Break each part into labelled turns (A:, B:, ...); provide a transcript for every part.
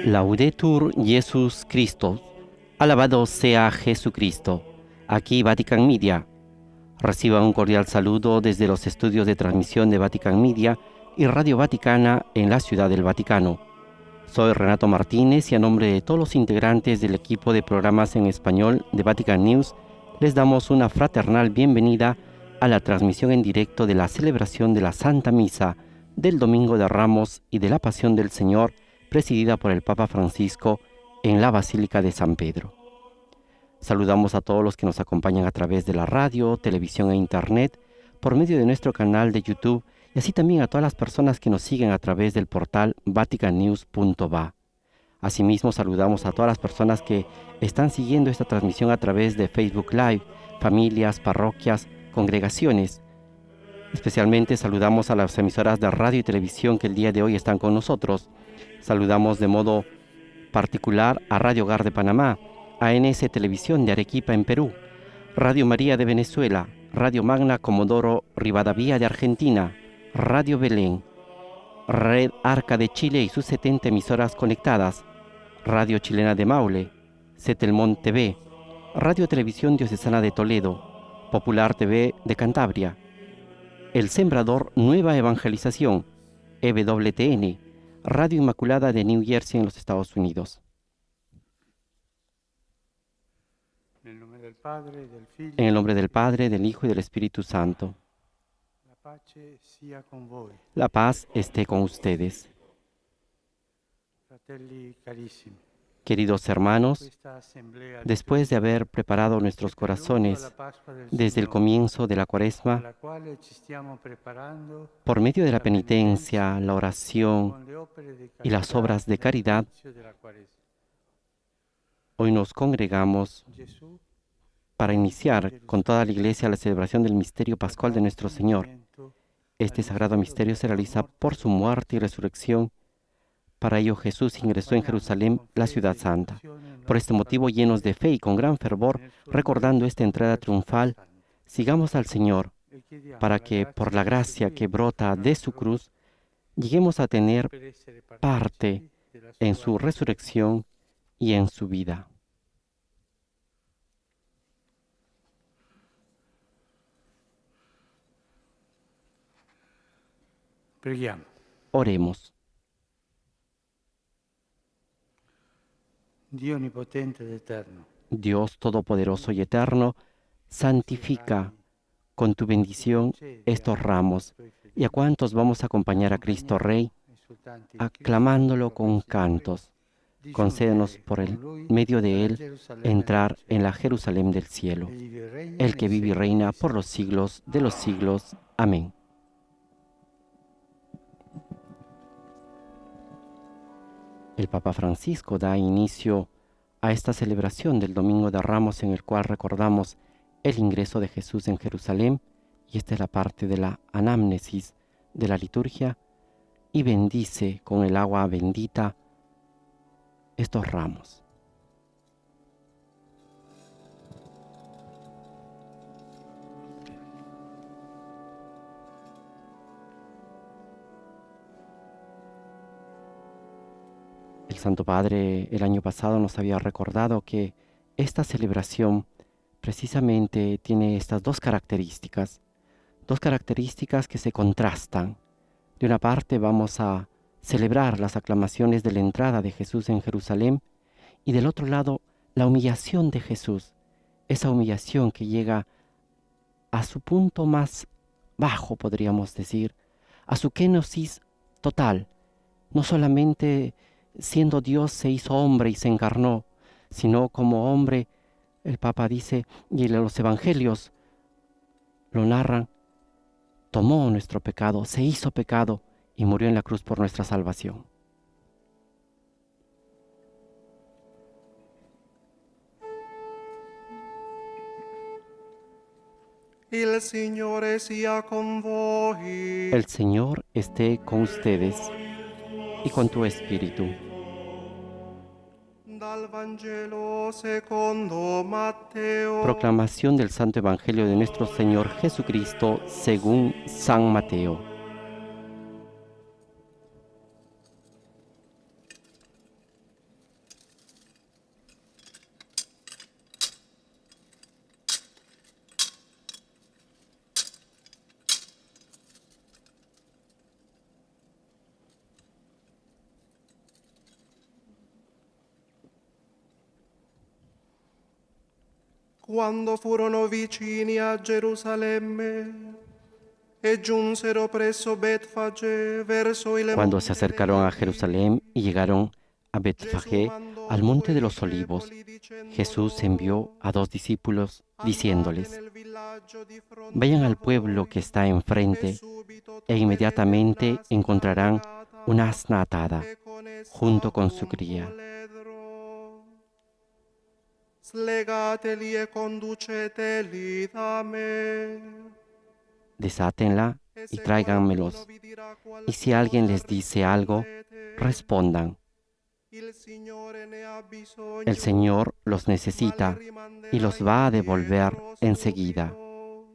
A: Laudetur Jesus Christus. Alabado sea Jesucristo. Aquí Vatican Media. Reciban un cordial saludo desde los estudios de transmisión de Vatican Media y Radio Vaticana en la Ciudad del Vaticano. Soy Renato Martínez y a nombre de todos los integrantes del equipo de programas en español de Vatican News, les damos una fraternal bienvenida a la transmisión en directo de la celebración de la Santa Misa del Domingo de Ramos y de la Pasión del Señor, presidida por el Papa Francisco en la Basílica de San Pedro. Saludamos a todos los que nos acompañan a través de la radio, televisión e internet, por medio de nuestro canal de YouTube, y así también a todas las personas que nos siguen a través del portal vaticannews.va. Asimismo, saludamos a todas las personas que están siguiendo esta transmisión a través de Facebook Live, familias, parroquias, congregaciones. Especialmente saludamos a las emisoras de radio y televisión que el día de hoy están con nosotros. Saludamos de modo particular a Radio Hogar de Panamá, ANS Televisión de Arequipa en Perú, Radio María de Venezuela, Radio Magna Comodoro Rivadavia de Argentina, Radio Belén, Red Arca de Chile y sus 70 emisoras conectadas, Radio Chilena de Maule, Setelmont TV, Radio Televisión Diocesana de Toledo, Popular TV de Cantabria, El Sembrador Nueva Evangelización, EWTN, Radio Inmaculada de New Jersey en los Estados Unidos. En el nombre del Padre, del Hijo y del Espíritu Santo. La paz esté con ustedes. Queridos hermanos, después de haber preparado nuestros corazones desde el comienzo de la Cuaresma, por medio de la penitencia, la oración y las obras de caridad, hoy nos congregamos para iniciar con toda la Iglesia la celebración del misterio pascual de nuestro Señor. Este sagrado misterio se realiza por su muerte y resurrección. Para ello Jesús ingresó en Jerusalén, la ciudad santa. Por este motivo, llenos de fe y con gran fervor, recordando esta entrada triunfal, sigamos al Señor, para que, por la gracia que brota de su cruz, lleguemos a tener parte en su resurrección y en su vida. Oremos. Dios Todopoderoso y Eterno, santifica con tu bendición estos ramos y a cuantos vamos a acompañar a Cristo Rey, aclamándolo con cantos. Concédenos por el medio de Él entrar en la Jerusalén del cielo, el que vive y reina por los siglos de los siglos. Amén. El Papa Francisco da inicio a esta celebración del Domingo de Ramos, en el cual recordamos el ingreso de Jesús en Jerusalén, y esta es la parte de la anamnesis de la liturgia, y bendice con el agua bendita estos ramos. El Santo Padre el año pasado nos había recordado que esta celebración precisamente tiene estas dos características que se contrastan. De una parte vamos a celebrar las aclamaciones de la entrada de Jesús en Jerusalén, y del otro lado la humillación de Jesús, esa humillación que llega a su punto más bajo, podríamos decir, a su kenosis total. No solamente siendo Dios se hizo hombre y se encarnó, sino como hombre, el Papa dice, y los evangelios lo narran, tomó nuestro pecado, se hizo pecado y murió en la cruz por nuestra salvación.
B: El Señor sia con voi.
A: El Señor esté con ustedes y con tu espíritu.
B: Dal Vangelo secondo Matteo.
A: Proclamación del Santo Evangelio de nuestro Señor Jesucristo según San Mateo.
B: Quando furono vicini a Gerusalemme e giunsero presso Betfage verso il
A: Cuando se
B: monte
A: acercaron a
B: degli
A: Jerusalén y llegaron a
B: Olivi, Gesù
A: Betfagé,
B: mandò
A: al monte de los
B: due
A: olivos,
B: discepoli dicendo
A: Jesús
B: loro:
A: envió a 2 discípulos
B: andate
A: diciéndoles:
B: nel villaggio di fronte
A: vayan
B: a
A: al pueblo
B: voi
A: que está
B: e
A: enfrente
B: subito
A: e
B: troverete
A: inmediatamente
B: un'asina
A: encontrarán un
B: legata
A: asna atada
B: e con essa
A: junto con su
B: un
A: cría.
B: puledro. Slegateli e conduceteli da me.
A: Desátenla
B: E
A: y
B: se qualcuno
A: tráiganmelos.
B: vi dirà
A: Y si alguien
B: qualcosa,
A: les dice algo,
B: rispondete:
A: respondan:
B: il Signore ne ha
A: el
B: bisogno,
A: Señor los
B: ma le
A: necesita y
B: rimanderà
A: los va a devolver
B: indietro
A: enseguida.
B: subito.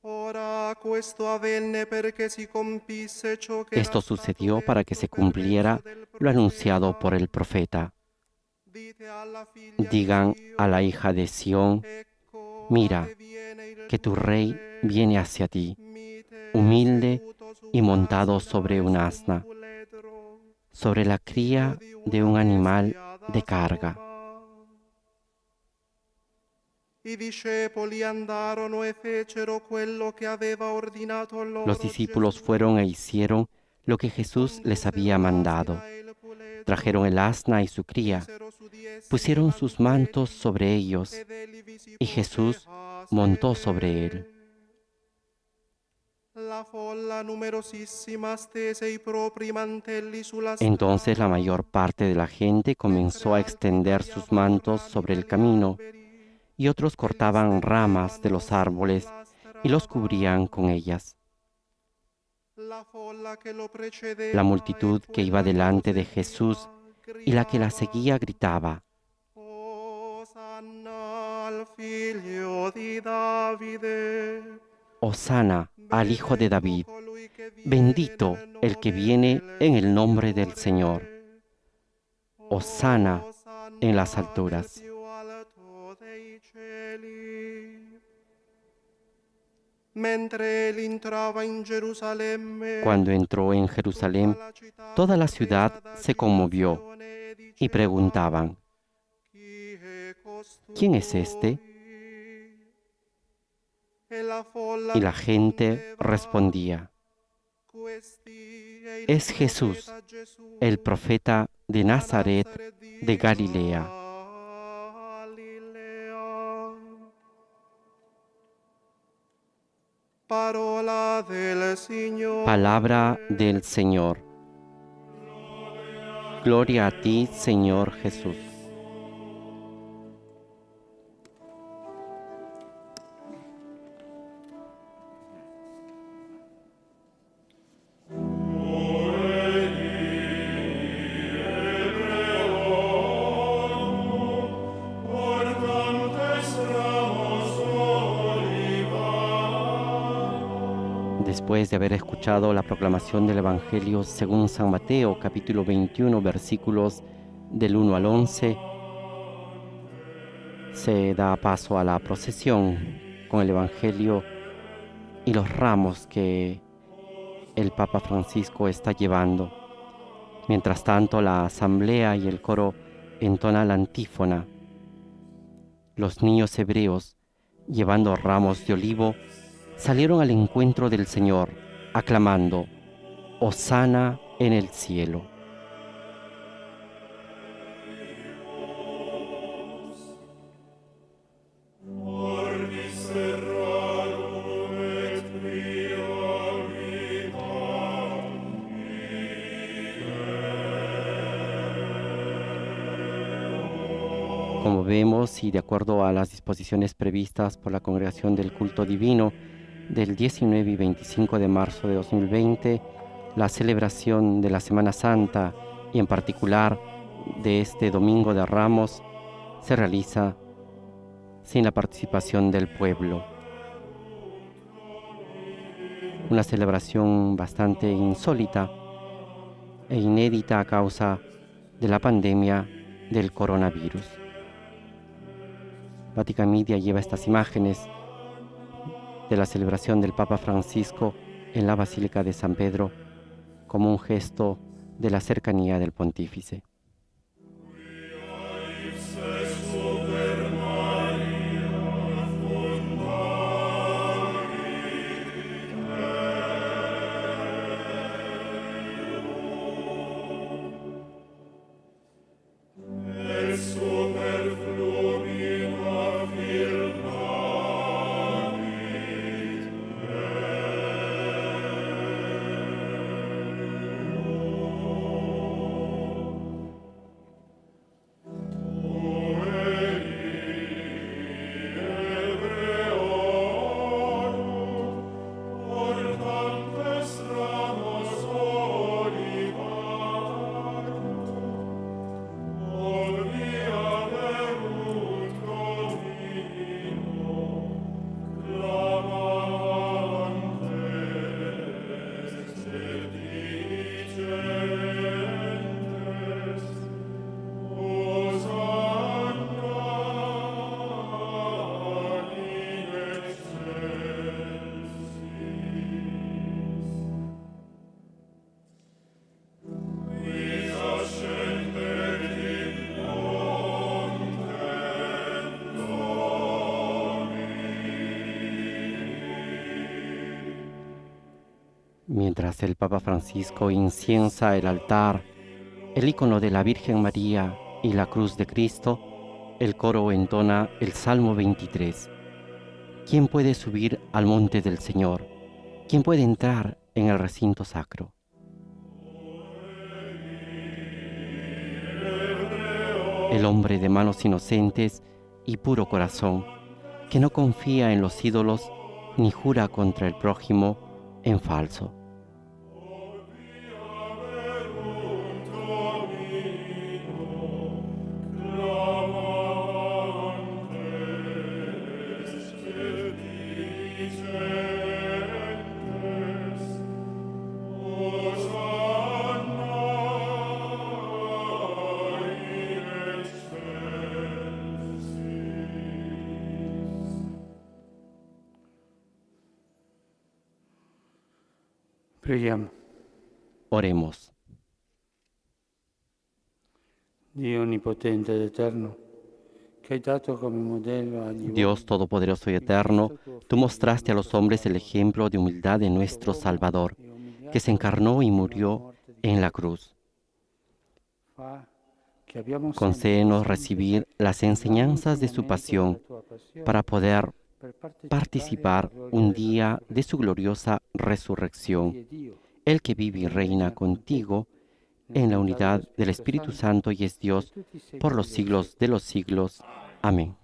B: Ora questo avvenne perché si compisse ciò che era
A: Esto
B: stato
A: sucedió para que
B: detto
A: se
B: per mezzo
A: cumpliera
B: del
A: lo anunciado por
B: profeta.
A: el profeta.
B: Dite alla figlia di
A: Digan a la
B: Sion:
A: hija de Sión:
B: ecco, a te
A: mira,
B: viene il
A: que tu
B: tuo
A: rey
B: re,
A: viene hacia ti,
B: mite
A: humilde
B: seduto su
A: y montado
B: un'asina
A: sobre
B: e
A: un
B: su un
A: asna,
B: puledro,
A: sobre la
B: figlio
A: cría
B: di
A: de
B: una
A: un animal
B: bestia
A: de
B: da
A: carga.
B: soma. I discepoli andarono e fecero quello che aveva ordinato
A: Los
B: loro
A: discípulos
B: Gesù.
A: fueron e hicieron lo que Jesús les
B: Condussero
A: había mandado.
B: l'asina e il
A: Trajeron el
B: puledro,
A: asna y su cría,
B: misero su di essi i
A: pusieron sus mantos
B: mantelli,
A: sobre ellos,
B: ed egli vi si
A: y
B: pose
A: Jesús
B: a
A: montó sobre él.
B: sedere. La folla numerosissima stese i propri mantelli sulla
A: Entonces la
B: strada,
A: mayor parte de la gente
B: mentre
A: comenzó a
B: altri
A: extender sus
B: tagliavano
A: mantos
B: rami
A: sobre el
B: dagli
A: camino,
B: alberi
A: y otros
B: e li
A: cortaban ramas de
B: stendevano
A: los árboles
B: sulla
A: y los
B: strada.
A: cubrían con ellas.
B: La folla che lo
A: La
B: precedeva e
A: multitud que iba
B: quella che lo
A: delante de
B: seguiva
A: Jesús y la que la seguía
B: gridava:
A: gritaba:
B: Osanna al figlio di Davide.
A: Hosana al Hijo de
B: Benedetto
A: David,
B: colui che viene
A: bendito
B: nel
A: el que
B: nome
A: viene
B: del
A: en el nombre del Señor.
B: Signore.
A: Hosana en las
B: Osanna nel
A: alturas.
B: più alto dei cieli. Mentre él entraba in
A: Cuando
B: Gerusalemme,
A: entró en
B: tutta
A: Jerusalén,
B: la città
A: toda
B: fu
A: la ciudad
B: presa
A: se conmovió
B: d'agitazione e
A: y
B: diceva:
A: preguntaban:
B: chi è
A: ¿quién es este?
B: costui? E la folla
A: Y la gente
B: rispondeva:
A: respondía:
B: questi è il
A: es Jesús,
B: profeta
A: el
B: Gesù,
A: profeta de
B: da
A: Nazaret
B: Nazaret
A: de
B: di
A: Galilea.
B: Galilea. Parola del
A: Palabra
B: Signore.
A: del Señor. Gloria a ti, Señor Jesús. Después de haber escuchado la proclamación del Evangelio según San Mateo, capítulo 21, versículos del 1 al 11, se da paso a la procesión con el Evangelio y los ramos que el Papa Francisco está llevando. Mientras tanto, la asamblea y el coro entonan la antífona. Los niños hebreos, llevando ramos de olivo, salieron al encuentro del Señor, aclamando: Hosana en el cielo. Como vemos, y de acuerdo a las disposiciones previstas por la Congregación del Culto Divino del 19 y 25 de marzo de 2020, la celebración de la Semana Santa y en particular de este Domingo de Ramos se realiza sin la participación del pueblo. Una celebración bastante insólita e inédita a causa de la pandemia del coronavirus. Vatican Media lleva estas imágenes de la celebración del Papa Francisco en la Basílica de San Pedro como un gesto de la cercanía del pontífice. Mientras el Papa Francisco inciensa el altar, el icono de la Virgen María y la cruz de Cristo, el coro entona el Salmo 23. ¿Quién puede subir al monte del Señor? ¿Quién puede entrar en el recinto sacro? El hombre de manos inocentes y puro corazón, que no confía en los ídolos ni jura contra el prójimo en falso.
C: Preghiamo.
A: Oremos.
C: Dio onnipotente ed eterno, che hai dato come modello agli
A: Dios Todopoderoso y Eterno, tú mostraste a los hombres el ejemplo de humildad de nuestro Salvador, que se encarnó y murió en la cruz. Concédenos recibir las enseñanzas de su pasión para poder participar un día de su gloriosa resurrección, el que vive y reina contigo en la unidad del Espíritu Santo y es Dios por los siglos de los siglos. Amén.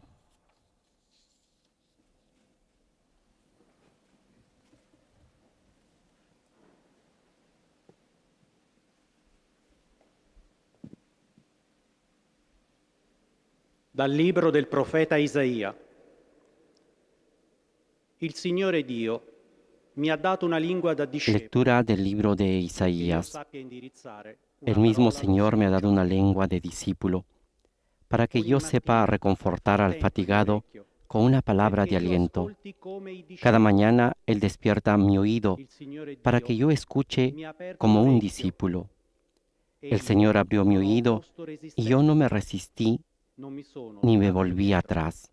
D: Dal libro del profeta Isaia. Il Signore Dio mi ha dato una lingua da discepolo.
A: Lectura del libro de
D: che io
A: Isaías.
D: sappia indirizzare una
A: El mismo
D: parola
A: Señor me ha dado una
D: all'anziano.
A: lengua de discípulo, para que yo
D: Ogni
A: sepa
D: mattina
A: reconfortar al
D: attento il mio
A: fatigado
D: orecchio,
A: con una palabra
D: perché
A: de
D: io
A: aliento.
D: ascolti come i
A: Cada
D: discepoli.
A: mañana Él despierta mi oído
D: Il Signore
A: para
D: Dio
A: que yo escuche
D: mi ha aperto
A: como un
D: l'orecchio.
A: discípulo. El
D: Egli
A: Señor abrió mi
D: non ho
A: oído
D: opposto
A: y yo no me
D: resistenza,
A: resistí
D: non mi sono
A: ni me
D: tirato
A: volví
D: indietro.
A: atrás.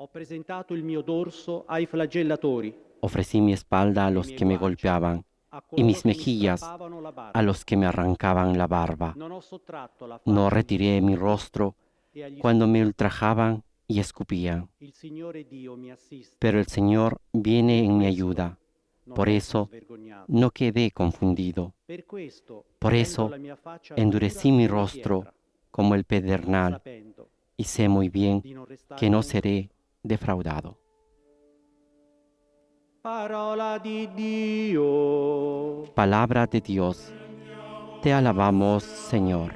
D: Ho presentato il mio dorso ai flagellatori
A: Ofrecí mi espalda a
D: e i
A: los
D: miei
A: que me
D: guanci
A: golpeaban
D: a
A: y
D: coloro
A: mis
D: che mi
A: mejillas
D: strappavano la
A: a
D: barba.
A: los que me arrancaban la barba.
D: Non ho sottratto la
A: No
D: faccia agli
A: retiré mi
D: insulti
A: rostro
D: e agli
A: cuando me
D: sputi.
A: ultrajaban y escupían.
D: Il Signore Dio mi assiste.
A: Pero el Señor viene en mi ayuda.
D: Non
A: Por
D: resto
A: eso
D: svergognato.
A: no quedé confundido.
D: Per questo
A: Por
D: rendo
A: eso
D: la mia faccia
A: endurecí
D: dura
A: mi
D: come
A: rostro
D: pietra,
A: como el
D: pur
A: pedernal
D: sapendo
A: y sé muy bien
D: di non restare
A: que no
D: confuso.
A: seré defraudado.
D: Parola di Dio.
A: Palabra de Dios. Te alabamos, Señor.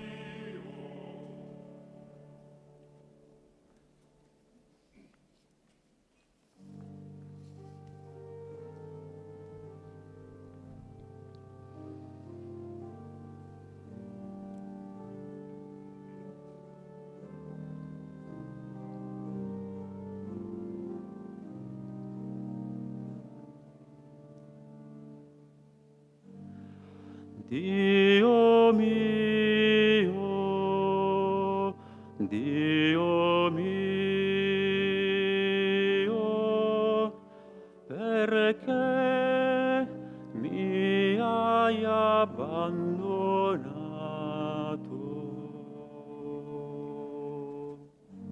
C: Dio mio, perché mi hai abbandonato?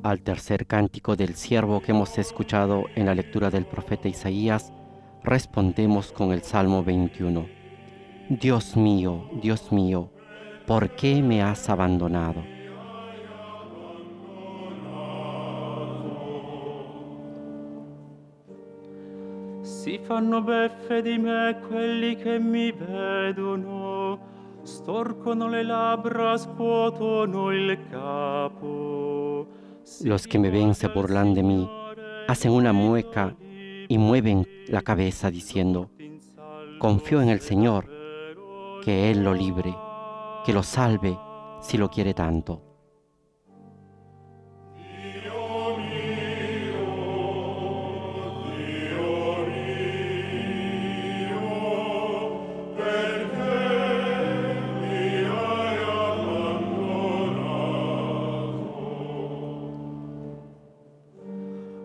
A: Al tercer cántico del siervo que hemos escuchado en la lectura del profeta Isaías, respondemos con el Salmo 21. Dios mío, ¿por qué me has abandonado?
C: Si fanno beffe di me quelli che mi vedono, storcono le labbra, scuotono il capo.
A: Los que me ven se burlan de mí, hacen una mueca y mueven la cabeza diciendo, confío en el Señor, que Él lo libre, que lo salve si lo quiere tanto.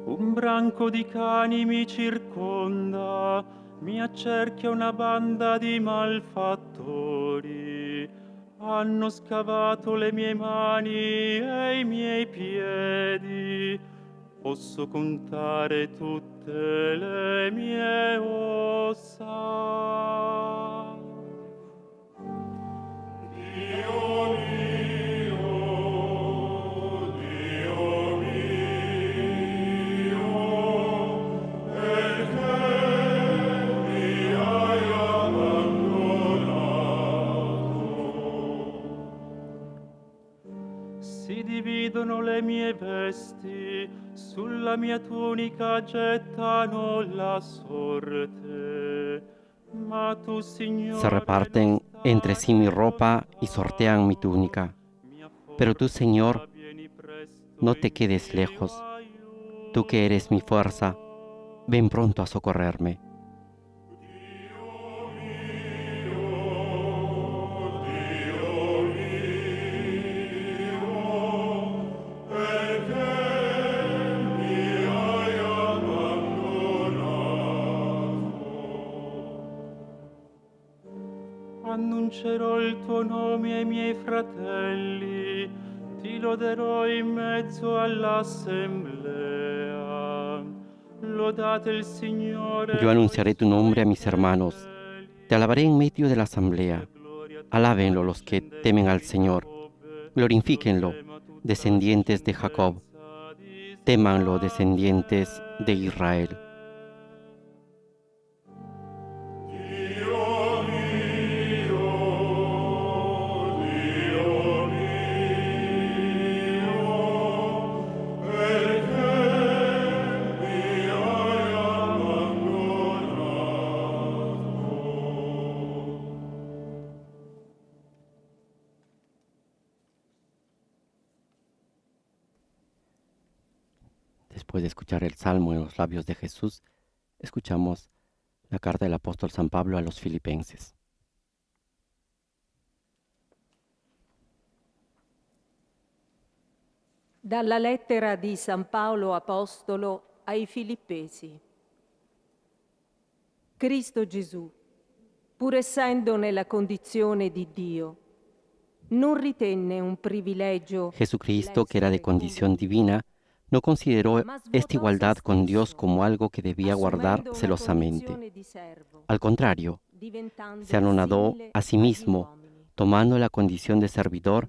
C: Un branco di cani mi circonda, mi accerchia una banda di malfattori. Hanno scavato le mie mani e i miei piedi. Posso contare tutte le mie ossa. Si dividono le mie vesti, sulla mia tunica gettano la sorte. Ma tu, Signore,
A: Se reparten entre sí mi ropa y sortean mi túnica. Pero tú, Señor, no te quedes lejos. Tú que eres mi fuerza, ven pronto a socorrerme.
C: Annuncerò il tuo nome ai miei fratelli, ti loderò in mezzo all'assemblea. Lodate il Signore.
A: Yo anunciaré tu nombre a mis hermanos. Te alabaré en medio de la asamblea. Alábenlo los que temen al Señor. Glorifíquenlo, descendientes de Jacob. Témanlo, descendientes de Israel. Después de escuchar el Salmo en los labios de Jesús, escuchamos la carta del apóstol San Pablo a los Filipenses.
E: Dalla lettera di San Paolo Apostolo ai Filippesi. Cristo Gesù, pur essendo nella condizione di Dio, non ritenne un privilegio
A: Jesucristo, que era de condición divina, no consideró esta igualdad con Dios como algo que debía guardar celosamente. Al contrario, se anonadó a sí mismo, tomando la condición de servidor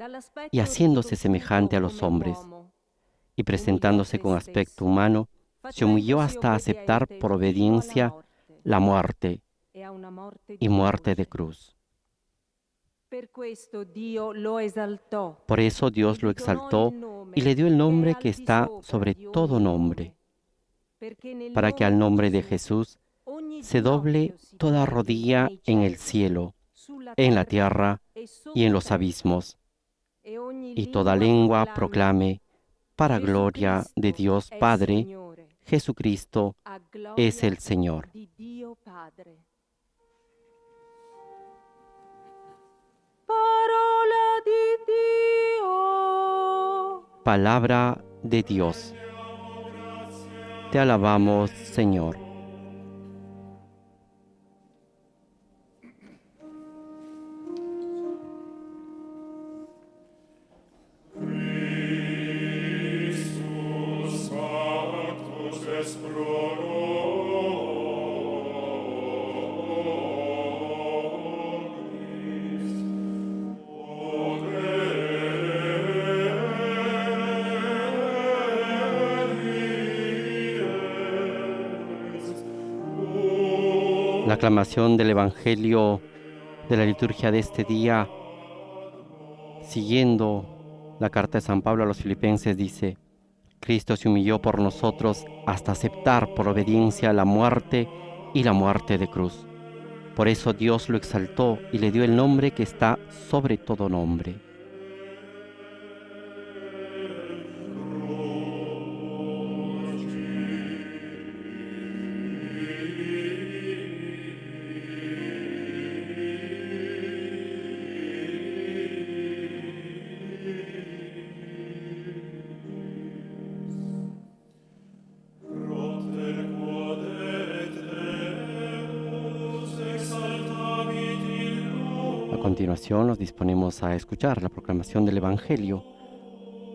A: y haciéndose semejante a los hombres, y presentándose con aspecto humano, se humilló hasta aceptar por obediencia la muerte y muerte de cruz. Por eso Dios lo exaltó y le dio el nombre que está sobre todo nombre, para que al nombre de Jesús se doble toda rodilla en el cielo, en la tierra y en los abismos, y toda lengua proclame, para gloria de Dios Padre, Jesucristo es el Señor. Palabra de Dios. Te alabamos, Señor. La aclamación del Evangelio de la liturgia de este día, siguiendo la carta de San Pablo a los Filipenses, dice: Cristo se humilló por nosotros hasta aceptar por obediencia la muerte y la muerte de cruz. Por eso Dios lo exaltó y le dio el nombre que está sobre todo nombre. continuación nos disponemos a escuchar la proclamación del Evangelio,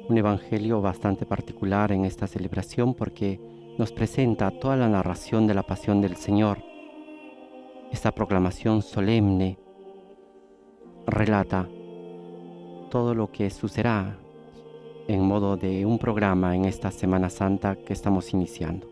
A: un Evangelio bastante particular en esta celebración porque nos presenta toda la narración de la pasión del Señor. Esta proclamación solemne relata todo lo que sucederá en modo de un programa en esta Semana Santa que estamos iniciando.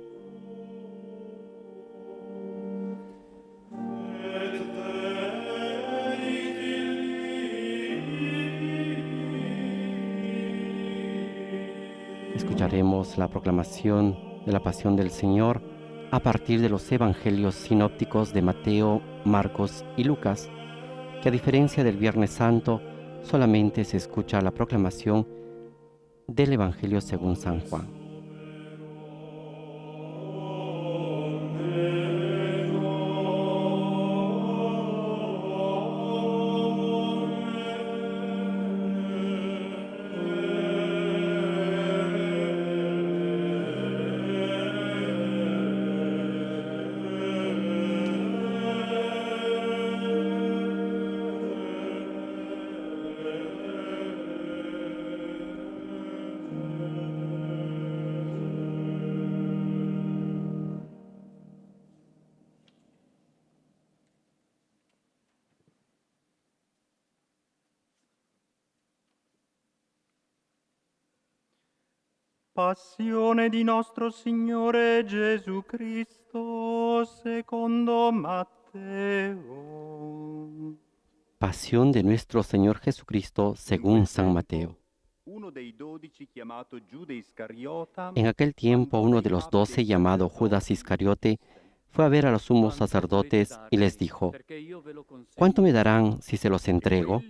A: Escucharemos la proclamación de la pasión del Señor a partir de los evangelios sinópticos de Mateo, Marcos y Lucas, que a diferencia del Viernes Santo, solamente se escucha la proclamación del Evangelio según San Juan.
C: Passione di nostro Signore Gesù Cristo secondo Matteo.
A: Pasión de nuestro Señor Jesucristo según San Mateo. En aquel tiempo uno de los 12, llamado Judas Iscariote, fue a ver a los sumos sacerdotes y les dijo: ¿cuánto me darán si se los entrego?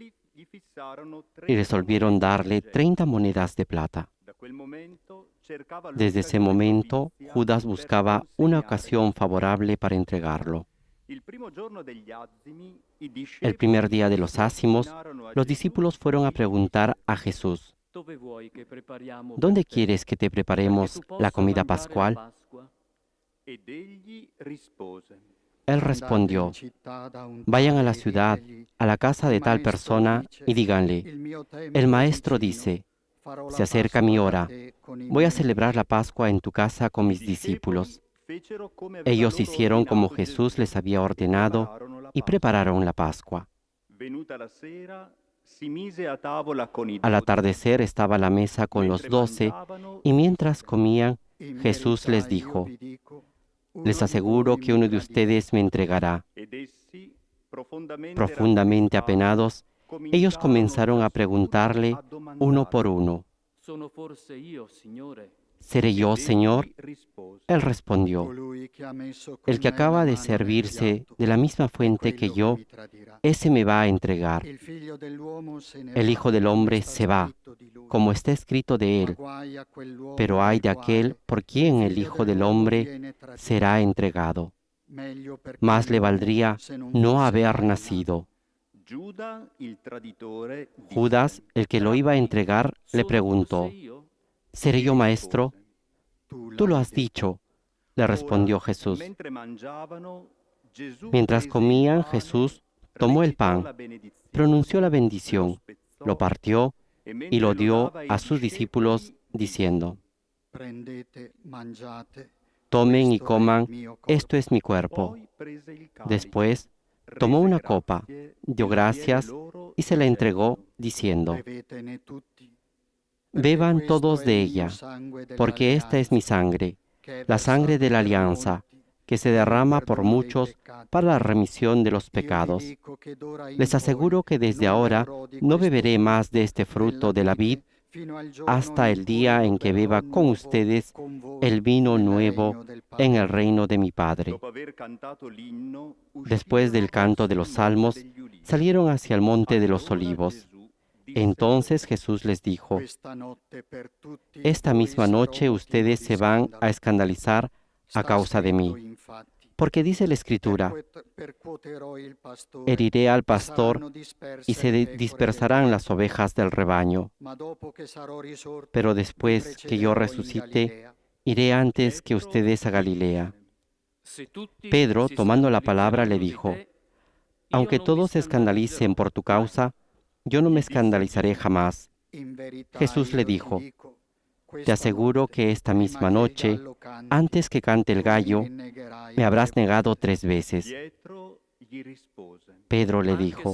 A: Y resolvieron darle 30 monedas de plata. Desde ese momento, Judas buscaba una ocasión favorable para entregarlo. El primer día de los ácimos, los discípulos fueron a preguntar a Jesús: ¿dónde quieres que te preparemos la comida pascual? Él respondió: vayan a la ciudad, a la casa de tal persona, y díganle: el maestro dice, se acerca mi hora, voy a celebrar la Pascua en tu casa con mis discípulos. Ellos hicieron como Jesús les había ordenado y prepararon la Pascua. Al atardecer estaba a la mesa con los 12, y mientras comían, Jesús les dijo: les aseguro que uno de ustedes me entregará. Profundamente apenados, ellos comenzaron a preguntarle uno por uno: ¿seré yo, Señor? Él respondió: el que acaba de servirse de la misma fuente que yo, ese me va a entregar. El Hijo del Hombre se va, como está escrito de él, pero ay de aquel por quien el Hijo del Hombre será entregado. Más le valdría no haber nacido. Judas, el que lo iba a entregar, le preguntó: ¿seré yo, maestro? Tú lo has dicho, le respondió Jesús. Mientras comían, Jesús tomó el pan, pronunció la bendición, lo partió y lo dio a sus discípulos, diciendo: tomen y coman, esto es mi cuerpo. Después tomó una copa, dio gracias y se la entregó, diciendo: beban todos de ella, porque esta es mi sangre, la sangre de la alianza, que se derrama por muchos para la remisión de los pecados. Les aseguro que desde ahora no beberé más de este fruto de la vid hasta el día en que beba con ustedes el vino nuevo en el reino de mi Padre. Después del canto de los salmos, salieron hacia el monte de los olivos. Entonces Jesús les dijo: esta misma noche ustedes se van a escandalizar a causa de mí, porque dice la Escritura: heriré al pastor y se dispersarán las ovejas del rebaño. Pero después que yo resucite, iré antes que ustedes a Galilea. Pedro, tomando la palabra, le dijo: Aunque todos se escandalicen por tu causa, yo no me escandalizaré jamás. Jesús le dijo, te aseguro que esta misma noche, antes que cante el gallo, me habrás negado 3 veces.
C: Pietro gli rispose:
A: Pedro le dijo,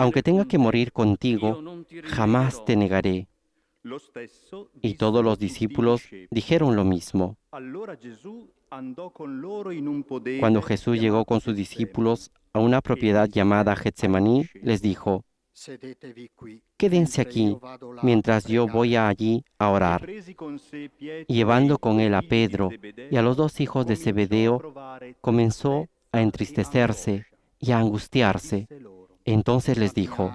A: aunque tenga que morir contigo, jamás te negaré.
C: Lo stesso
A: Y
C: disse
A: todos los
C: a tutti i
A: discípulos
C: discepoli.
A: dijeron lo mismo.
C: Allora Gesù andò con loro in un podere
A: Cuando Jesús llegó con sus discípulos a una propiedad llamada Getsemaní, les dijo, quédense aquí mientras yo voy allí a
C: e
A: orar.
C: presi con sé Pietro
A: Y llevando
C: e i
A: con
C: due
A: él a
C: figli di
A: Pedro
C: Zebedeo,
A: y a los 2 hijos de
C: cominciò a
A: Zebedeo,
C: provare
A: comenzó a
C: tristezza e
A: entristecerse
C: angoscia.
A: y a angustiarse.
C: Disse loro:
A: Entonces les dijo,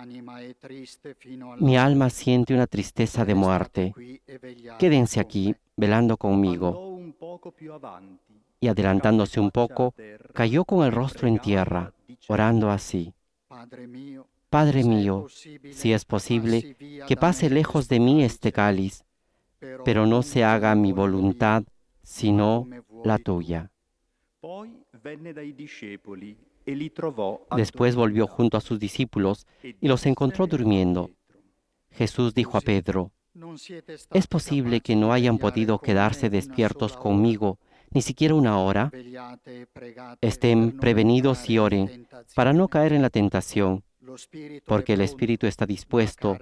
A: mi alma siente una tristeza de muerte. Quédense aquí velando conmigo.
C: Andò un poco più avanti,
A: Y adelantándose un
C: cadde faccia
A: poco,
C: a terra
A: cayó con el
C: e
A: rostro en tierra,
C: pregava, dicendo:
A: orando así, Padre mío, si es posible, que pase lejos de mí este cáliz, pero no se haga mi voluntad, sino la tuya.
C: Poi venne dai discepoli e li trovò
A: Después volvió
C: addormentati
A: junto a sus discípulos
C: e
A: y los
C: disse
A: encontró
C: a
A: durmiendo.
C: Pietro:
A: Jesús dijo a Pedro, ¿es posible que no hayan podido quedarse despiertos conmigo ni siquiera una hora? Estén prevenidos y oren para no caer en la tentación, porque el espíritu está dispuesto,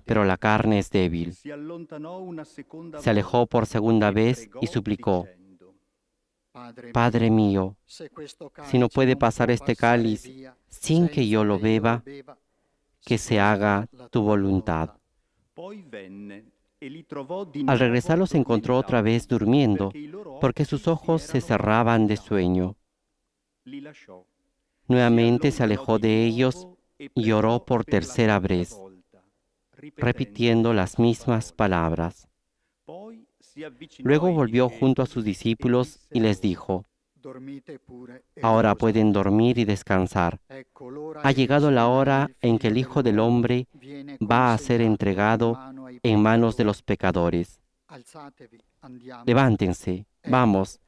A: pero la carne es débil.
C: Si allontanò una seconda
A: Se alejó por segunda
C: volta e
A: vez
C: pregò,
A: y suplicó,
C: dicendo:
A: Padre mío, si no puede pasar este cáliz sin que yo lo beba, que se haga tu voluntad.
C: Poi venne e li trovò di
A: Al
C: nuovo
A: regresar los encontró otra vez durmiendo,
C: perché i loro
A: porque
C: occhi
A: sus ojos
C: si
A: se
C: erano
A: cerraban de
C: abbandonati.
A: sueño.
C: Li lasciò.
A: Nuevamente
C: Si
A: se alejó
C: allontanò
A: de
C: di
A: ellos
C: nuovo e
A: y oró
C: pregò
A: por
C: per la
A: tercera
C: quarta
A: vez,
C: volta,
A: repitiendo las mismas palabras.
C: Poi si avvicinò
A: Luego
C: ai
A: volvió junto a
C: discepoli
A: sus
C: e
A: discípulos
C: disse
A: y les
C: loro:
A: dijo, ahora pueden dormir y descansar. Ha llegado la hora en que el Hijo del Hombre va a ser entregado en manos de los pecadores. Levántense, vamos,